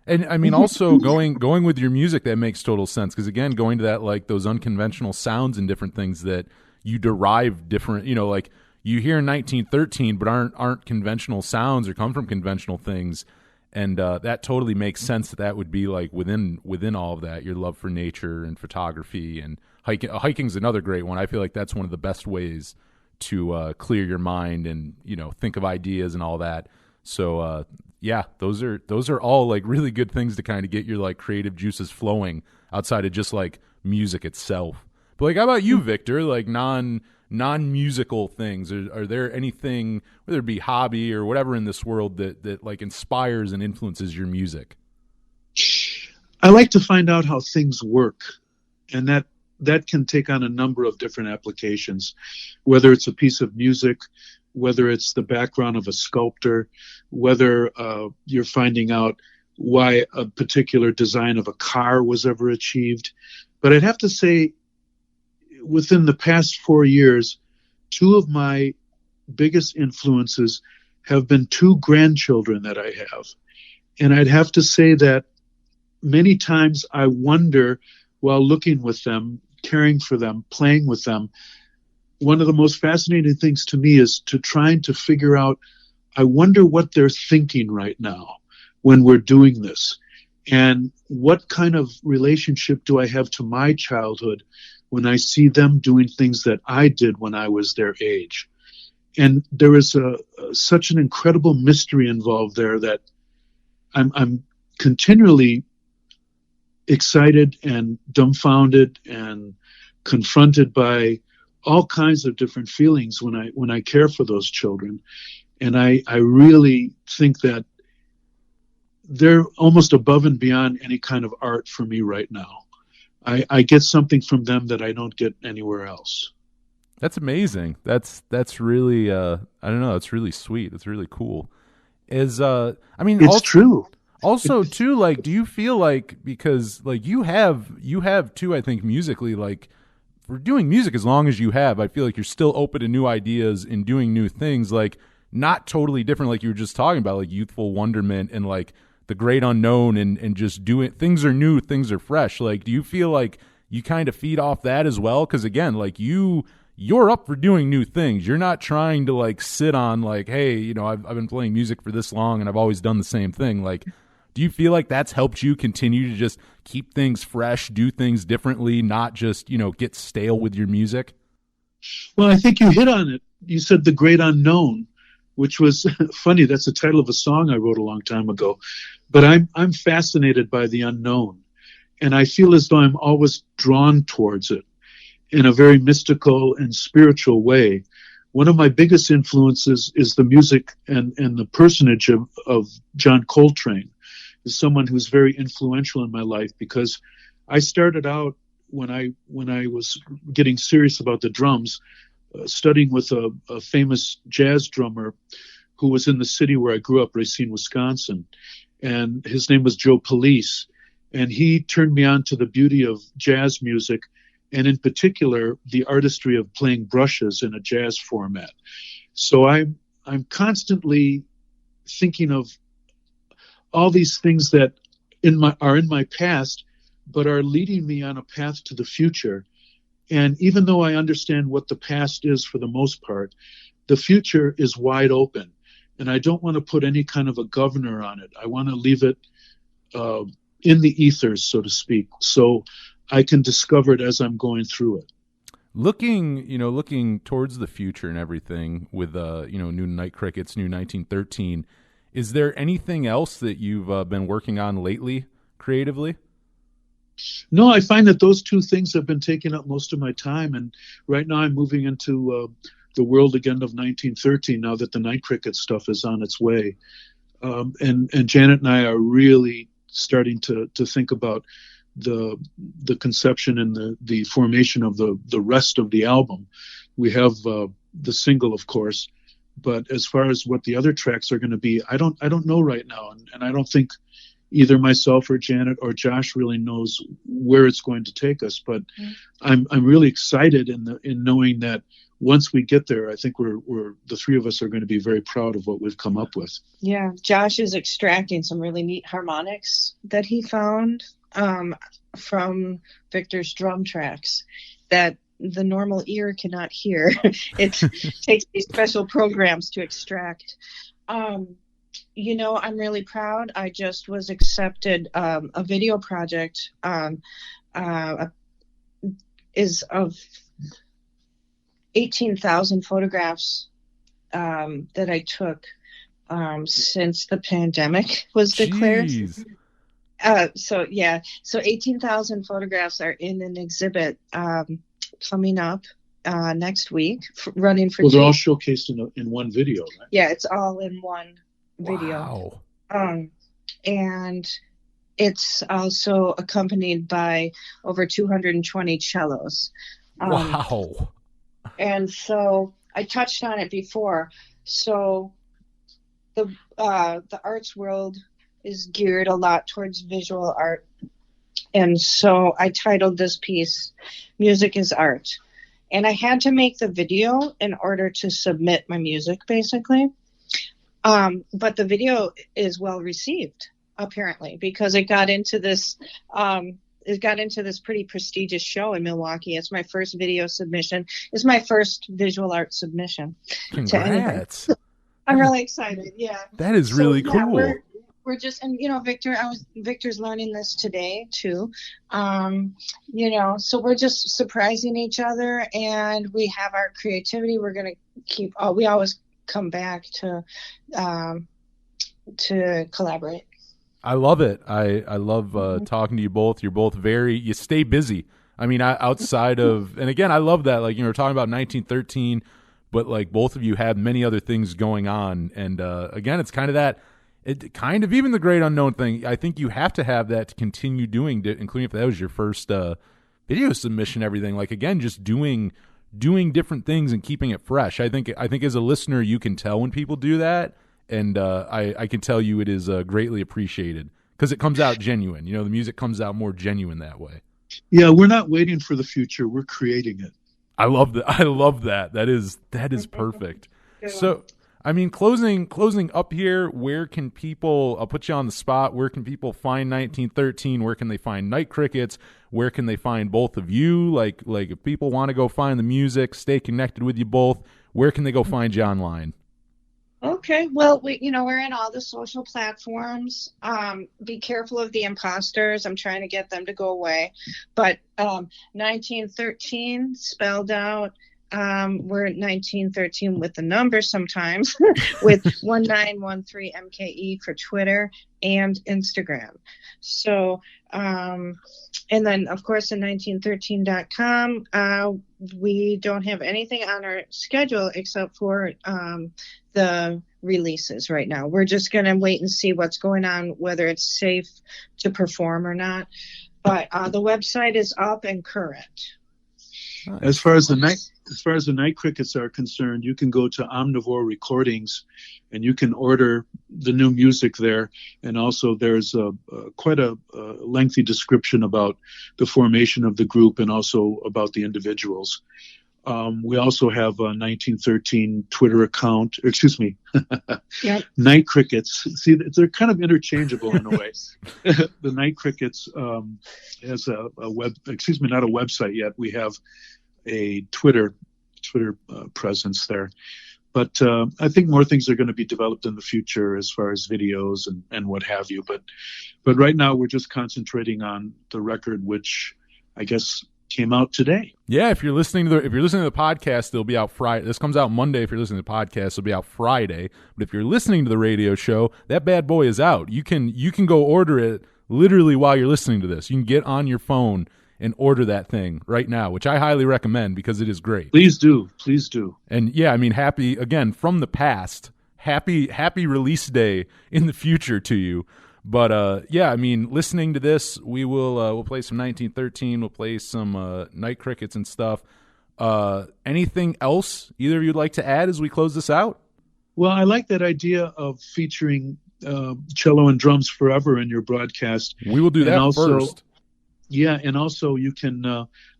And I mean, also going with your music, that makes total sense. Because again, going to that, like those unconventional sounds and different things that you derive different, you know, like you hear in 1913, but aren't conventional sounds or come from conventional things. And that totally makes sense that would be like within all of that, your love for nature and photography and hiking. Hiking's another great one. I feel like that's one of the best ways to clear your mind and, think of ideas and all that. So yeah, those are all like really good things to kind of get your like creative juices flowing outside of just like music itself. But like, how about you, Victor? Like non-musical things. Are there anything, whether it be hobby or whatever in this world that like inspires and influences your music? I like to find out how things work, and that can take on a number of different applications, whether it's a piece of music, whether it's the background of a sculptor, whether you're finding out why a particular design of a car was ever achieved. But I'd have to say, within the past 4 years, two of my biggest influences have been two grandchildren that I have. And I'd have to say that many times I wonder, while looking with them, caring for them, playing with them, one of the most fascinating things to me is to trying to figure out, I wonder what they're thinking right now when we're doing this. And what kind of relationship do I have to my childhood when I see them doing things that I did when I was their age? And there is such an incredible mystery involved there that I'm continually excited and dumbfounded and confronted by all kinds of different feelings when I care for those children. And I really think that they're almost above and beyond any kind of art for me right now. I get something from them that I don't get anywhere else. That's amazing. That's really I don't know, it's really sweet. It's really cool. It's true. Also too, like, do you feel like, because like you have too, I think musically, like for doing music as long as you have, I feel like you're still open to new ideas and doing new things, like not totally different, like you were just talking about, like youthful wonderment and like the great unknown and just doing things are new, things are fresh. Like, do you feel like you kind of feed off that as well? Because again, like you're up for doing new things. You're not trying to like sit on like, hey, I've been playing music for this long and I've always done the same thing. Like, do you feel like that's helped you continue to just keep things fresh, do things differently, not just, get stale with your music? Well, I think you hit on it. You said the great unknown, which was funny. That's the title of a song I wrote a long time ago. But I'm fascinated by the unknown. And I feel as though I'm always drawn towards it in a very mystical and spiritual way. One of my biggest influences is the music and the personage of John Coltrane, is someone who's very influential in my life, because I started out when I was getting serious about the drums, studying with a famous jazz drummer who was in the city where I grew up, Racine, Wisconsin. And his name was Joe Police. And he turned me on to the beauty of jazz music, and in particular, the artistry of playing brushes in a jazz format. So I'm constantly thinking of all these things that are in my past, but are leading me on a path to the future. And even though I understand what the past is for the most part, the future is wide open. And I don't want to put any kind of a governor on it. I want to leave it in the ethers, so to speak, so I can discover it as I'm going through it. Looking towards the future and everything with, new Night Crickets, new 1913, is there anything else that you've been working on lately creatively? No, I find that those two things have been taking up most of my time. And right now I'm moving into the world again of 1913, now that the Night Cricket stuff is on its way. And Janet and I are really starting to think about the conception and the formation of the rest of the album. We have the single, of course, but as far as what the other tracks are going to be, I don't know right now, and I don't think either myself or Janet or Josh really knows where it's going to take us. But I'm really excited in knowing that once we get there, I think we're the three of us are going to be very proud of what we've come up with. Yeah, Josh is extracting some really neat harmonics that he found from Victor's drum tracks that the normal ear cannot hear. It takes these special programs to extract. I'm really proud. I just was accepted a video project is of 18,000 photographs that I took since the pandemic was declared. Jeez. So 18,000 photographs are in an exhibit coming up next week, running for. Well, they're all showcased in one video, right? Yeah, it's all in one video. Wow. And it's also accompanied by over 220 cellos. Wow. And so I touched on it before. So the arts world is geared a lot towards visual art. And so I titled this piece, Music is Art. And I had to make the video in order to submit my music, basically. But the video is well received, apparently, because it got into this pretty prestigious show in Milwaukee. It's my first video submission. It's my first visual art submission. Congrats. I'm really excited. Yeah. That is really cool. We're just, and Victor's learning this today too. So we're just surprising each other, and we have our creativity. We're going to we always come back to collaborate. I love it. I love talking to you both. You're both you stay busy. I mean, outside of, and again, I love that. Like, we're talking about 1913, but like both of you have many other things going on. And again, it's kind of that, even the great unknown thing. I think you have to have that to continue doing, including if that was your first video submission, everything. Like, again, just doing different things and keeping it fresh. I think as a listener, you can tell when people do that. And I can tell you it is greatly appreciated because it comes out genuine. The music comes out more genuine that way. Yeah, we're not waiting for the future. We're creating it. I love that. I love that. That is perfect. So, I mean, closing up here, where can people, I'll put you on the spot, where can people find 1913? Where can they find Night Crickets? Where can they find both of you? Like if people want to go find the music, stay connected with you both, where can they go find you online? Okay, well, we're in all the social platforms. Be careful of the imposters. I'm trying to get them to go away. But 1913 spelled out. We're at 1913 with the number sometimes, with 1913 MKE for Twitter and Instagram. So, and then, of course, in 1913.com, we don't have anything on our schedule except for the releases right now. We're just going to wait and see what's going on, whether it's safe to perform or not. But the website is up and current. Nice. As far as the Night Crickets are concerned, you can go to Omnivore Recordings, and you can order the new music there. And also, there's quite a lengthy description about the formation of the group and also about the individuals. We also have a 1913 Twitter account. Excuse me, Yep. Night Crickets. See, they're kind of interchangeable in a way. The Night Crickets has a web. Excuse me, not a website yet. We have a Twitter presence there. But I think more things are going to be developed in the future as far as videos and what have you. But right now we're just concentrating on the record, which I guess came out today. Yeah, if you're listening to the podcast, it'll be out Friday. This comes out Monday. If you're listening to the podcast, it'll be out Friday. But if you're listening to the radio show, that bad boy is out. You can go order it literally while you're listening to this. You can get on your phone and order that thing right now, which I highly recommend because it is great. Please do. And yeah, I mean, happy again from the past. Happy release day in the future to you. But yeah, I mean, listening to this, we'll play some 1913. We'll play some Night Crickets and stuff. Anything else either of you'd like to add as we close this out? Well, I like that idea of featuring cello and drums forever in your broadcast. We will do that first. Yeah, and also you can,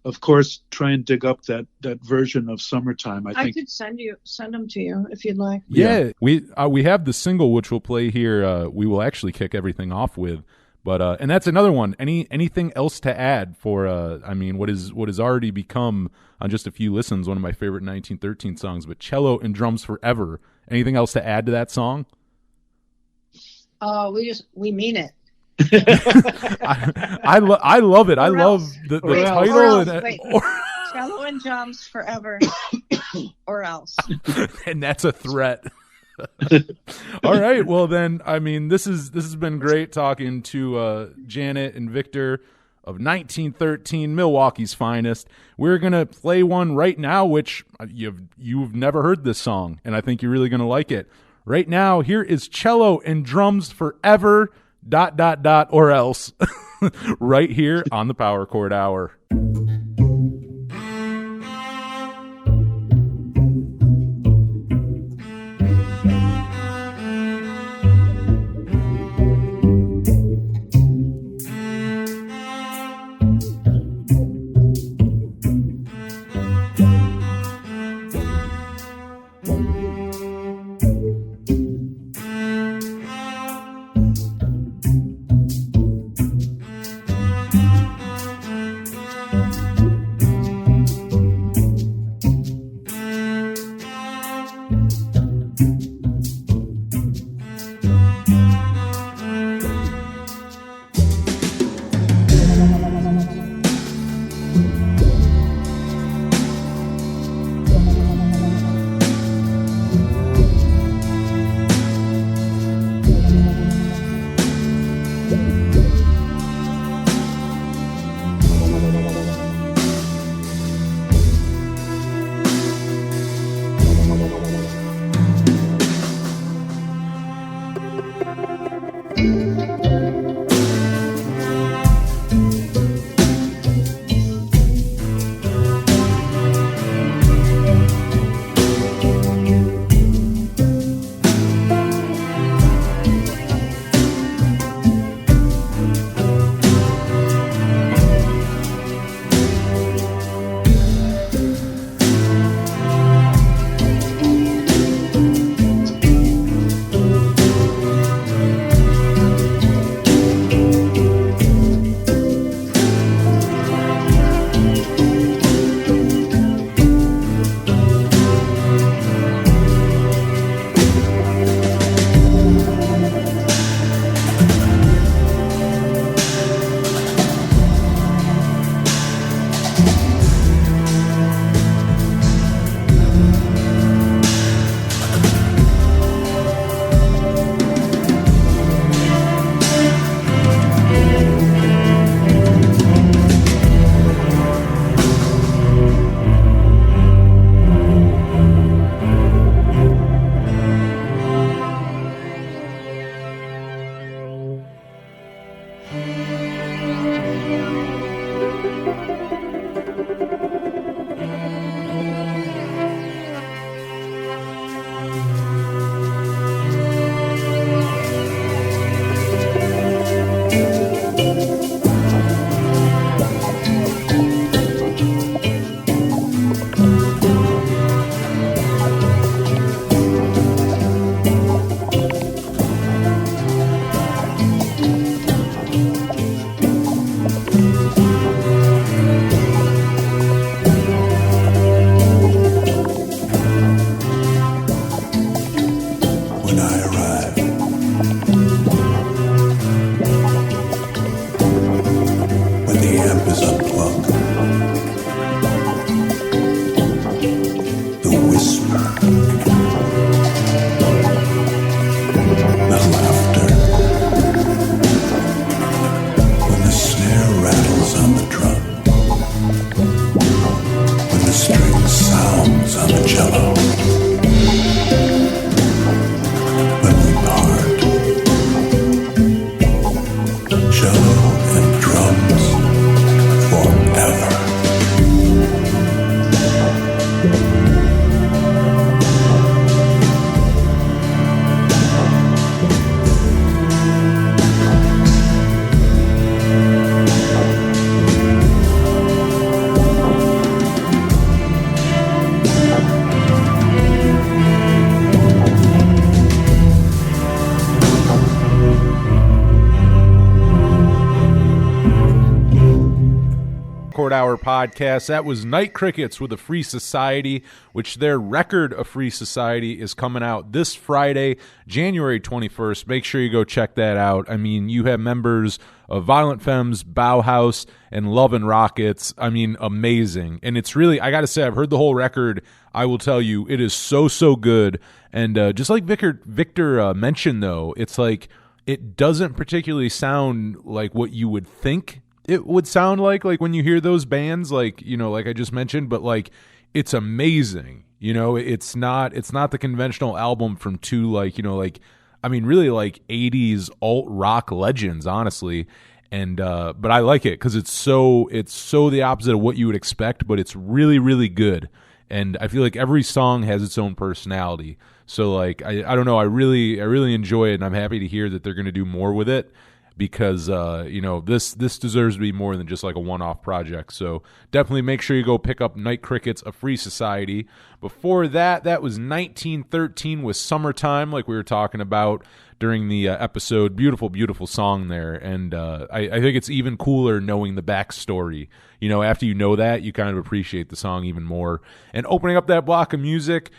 of course, try and dig up that version of Summertime. I think could send them to you if you'd like. Yeah, we have the single which we'll play here. We will actually kick everything off with, but and that's another one. Anything else to add for? I mean, what has already become on just a few listens one of my favorite 1913 songs, but cello and drums forever. Anything else to add to that song? Oh, we mean it. I love it. I Or love else. the Or title. else, And, wait. Cello and drums forever, or else. and that's a threat. All right. Well, then, I mean, this has been great talking to Janet and Victor of 1913, Milwaukee's finest. We're gonna play one right now, which you've never heard this song, and I think you're really gonna like it. Right now, here is Cello and Drums Forever ... or else. Right here on the Power Chord Hour. Cello and drums forever. Chord Hour podcast. That was Night Crickets with A Free Society, which their record, A Free Society, is coming out this Friday, January 21st. Make sure you go check that out. I mean, you have members of Violent Femmes, Bauhaus, and Love and Rockets. I mean, amazing. And it's really, I got to say, I've heard the whole record. I will tell you, it is so, so good. And just like Victor mentioned, though, it's like it doesn't particularly sound like what you would think it would sound like when you hear those bands, like, you know, like I just mentioned, but like it's amazing. You know, it's not the conventional album from two, like, you know, like, I mean, really like 80s alt rock legends, honestly. And but I like it because it's so the opposite of what you would expect, but it's really, really good. And I feel like every song has its own personality. So like I don't know, I really enjoy it, and I'm happy to hear that they're going to do more with it, because you know, this deserves to be more than just like a one-off project. So definitely make sure you go pick up Night Crickets, A Free Society. Before that was 1913 with Summertime, like we were talking about during the episode. Beautiful, beautiful song there. And I think it's even cooler knowing the backstory. You know, after you know that, you kind of appreciate the song even more. And opening up that block of music,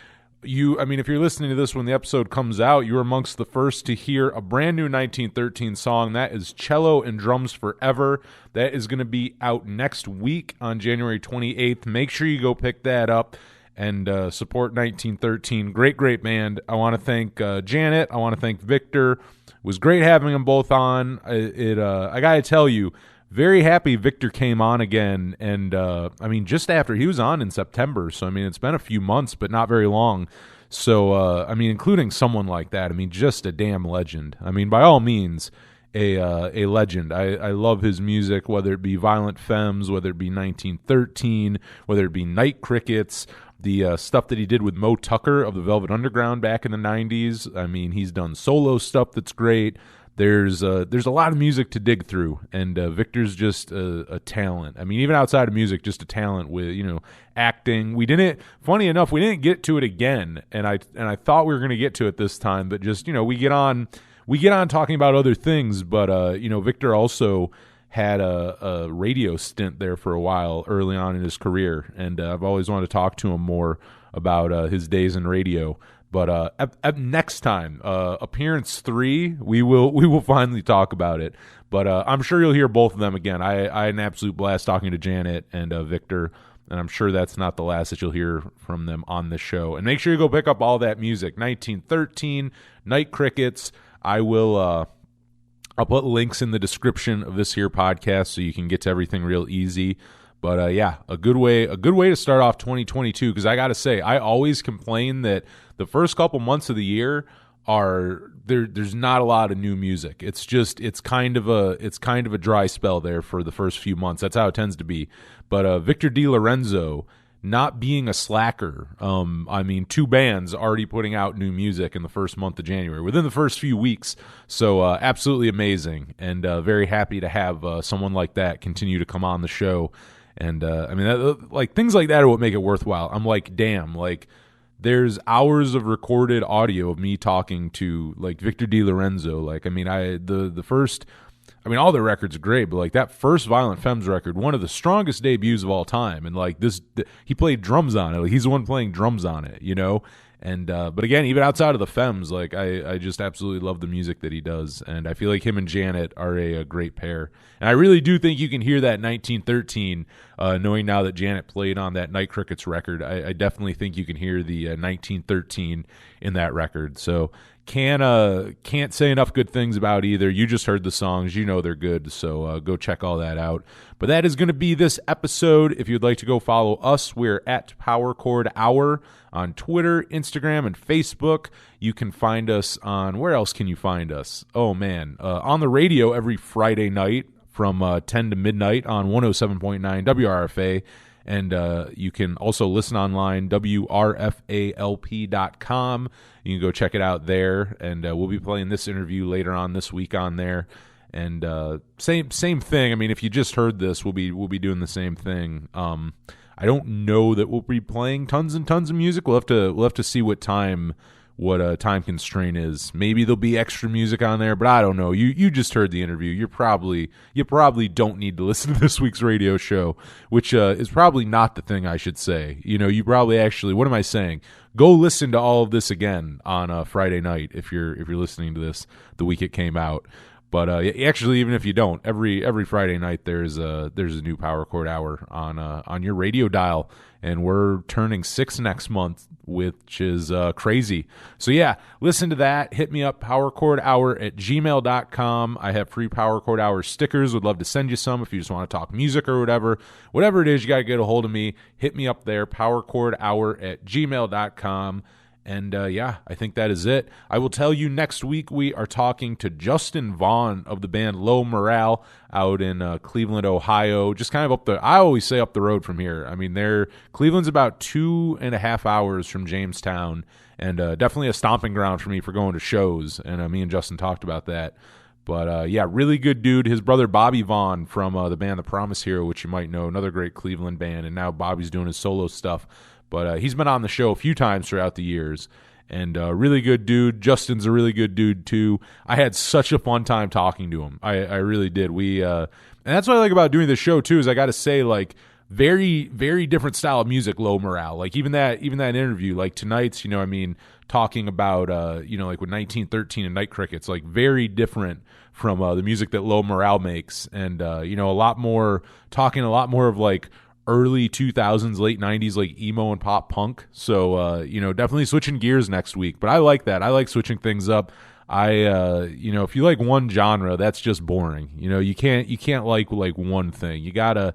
I mean, if you're listening to this when the episode comes out, you're amongst the first to hear a brand new 1913 song. That is Cello and Drums Forever. That is going to be out next week on January 28th. Make sure you go pick that up and support 1913. Great, great band. I want to thank Janet. I want to thank Victor. It was great having them both on. I got to tell you, very happy Victor came on again, and I mean, just after he was on in September, so I mean, it's been a few months, but not very long. So I mean, including someone like that, I mean, just a damn legend. I mean, by all means, a legend. I love his music, whether it be Violent Femmes, whether it be 1913, whether it be Night Crickets, the stuff that he did with Mo Tucker of the Velvet Underground back in the 90s. I mean, he's done solo stuff that's great. There's a lot of music to dig through, and Victor's just a talent. I mean, even outside of music, just a talent with, you know, acting. Funny enough, we didn't get to it again, and I thought we were going to get to it this time, but just, you know, we get on talking about other things. But you know, Victor also had a radio stint there for a while early on in his career, and I've always wanted to talk to him more about his days in radio. But next time, appearance 3, we will finally talk about it. But I'm sure you'll hear both of them again. I had an absolute blast talking to Janet and Victor, and I'm sure that's not the last that you'll hear from them on the show. And make sure you go pick up all that music. 1913, Night Crickets. I'll put links in the description of this here podcast so you can get to everything real easy. But yeah, a good way to start off 2022, because I got to say, I always complain that the first couple months of the year there's not a lot of new music. It's kind of a dry spell there for the first few months. That's how it tends to be. But Victor DeLorenzo, not being a slacker, I mean, 2 bands already putting out new music in the first month of January, within the first few weeks. So absolutely amazing, and very happy to have someone like that continue to come on the show. And I mean, like, things like that are what make it worthwhile. I'm like, damn, like, there's hours of recorded audio of me talking to, like, Victor DeLorenzo. Like, I mean, the first, I mean, all their records are great, but like that first Violent Femmes record, one of the strongest debuts of all time. And like he played drums on it. Like, he's the one playing drums on it, you know? And but again, even outside of the Femmes, like, I just absolutely love the music that he does, and I feel like him and Janet are a great pair. And I really do think you can hear that 1913, knowing now that Janet played on that Night Crickets record. I definitely think you can hear the 1913 in that record. So can't say enough good things about either. You just heard the songs, you know they're good, so go check all that out. But that is going to be this episode. If you'd like to go follow us, we're at Power Chord Hour on Twitter, Instagram, and Facebook. You can find us on, where else can you find us? Oh man, on the radio every Friday night from 10 to midnight on 107.9 WRFA. And you can also listen online, WRFALP.com. You can go check it out there, and we'll be playing this interview later on this week on there. And same thing. I mean, if you just heard this, we'll be doing the same thing. I don't know that we'll be playing tons and tons of music. We'll have to see what time what a time constraint is. Maybe there'll be extra music on there, but I don't know. You just heard the interview. You probably don't need to listen to this week's radio show, which is probably not the thing I should say. You probably actually, what am I saying? Go listen to all of this again on Friday night if you're listening to this the week it came out. But actually, even if you don't, every Friday night there's a new Power Chord Hour on your radio dial, and we're turning 6 next month, which is crazy. So yeah, listen to that. Hit me up, powerchordhour@gmail.com. I have free Power Chord Hour stickers. Would love to send you some if you just want to talk music or whatever. Whatever it is, you got to get a hold of me. Hit me up there, powerchordhour@gmail.com. And yeah, I think that is it. I will tell you next week we are talking to Justin Vaughn of the band Low Morale out in Cleveland, Ohio. Just kind of I always say up the road from here. I mean, Cleveland's about 2.5 hours from Jamestown, and definitely a stomping ground for me for going to shows. And me and Justin talked about that. But yeah, really good dude. His brother Bobby Vaughn from the band The Promise Hero, which you might know, another great Cleveland band, and now Bobby's doing his solo stuff. But he's been on the show a few times throughout the years, and really good dude. Justin's a really good dude too. I had such a fun time talking to him. I really did. And that's what I like about doing this show too, is I got to say, like, very, very different style of music, Low Morale. Like even that interview, like tonight's, talking about, like with 1913 and Night Crickets, like very different from the music that Low Morale makes, and talking a lot more of like early 2000s, late 90s, like emo and pop punk. So, definitely switching gears next week. But I like that. I like switching things up. If you like one genre, that's just boring. You can't like one thing. You gotta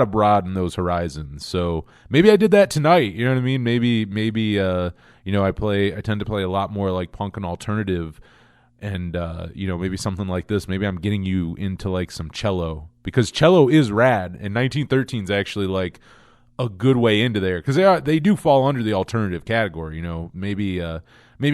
broaden those horizons. So maybe I did that tonight. You know what I mean? Maybe, I tend to play a lot more like punk and alternative. And, maybe something like this. Maybe I'm getting you into like some cello, because cello is rad, and 1913 is actually like a good way into there, because they do fall under the alternative category. Maybe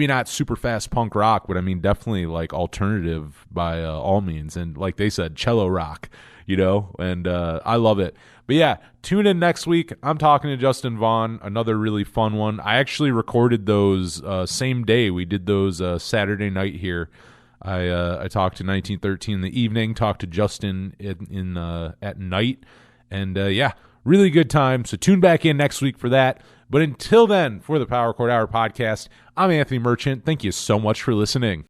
not super fast punk rock, but I mean definitely like alternative by all means. And like they said, cello rock. And I love it. But yeah, tune in next week. I'm talking to Justin Vaughn, another really fun one. I actually recorded those same day. We did those Saturday night here. I talked to 1913 in the evening, talked to Justin at night, and yeah, really good time. So tune back in next week for that. But until then, for the Power Chord Hour podcast, I'm Anthony Merchant. Thank you so much for listening.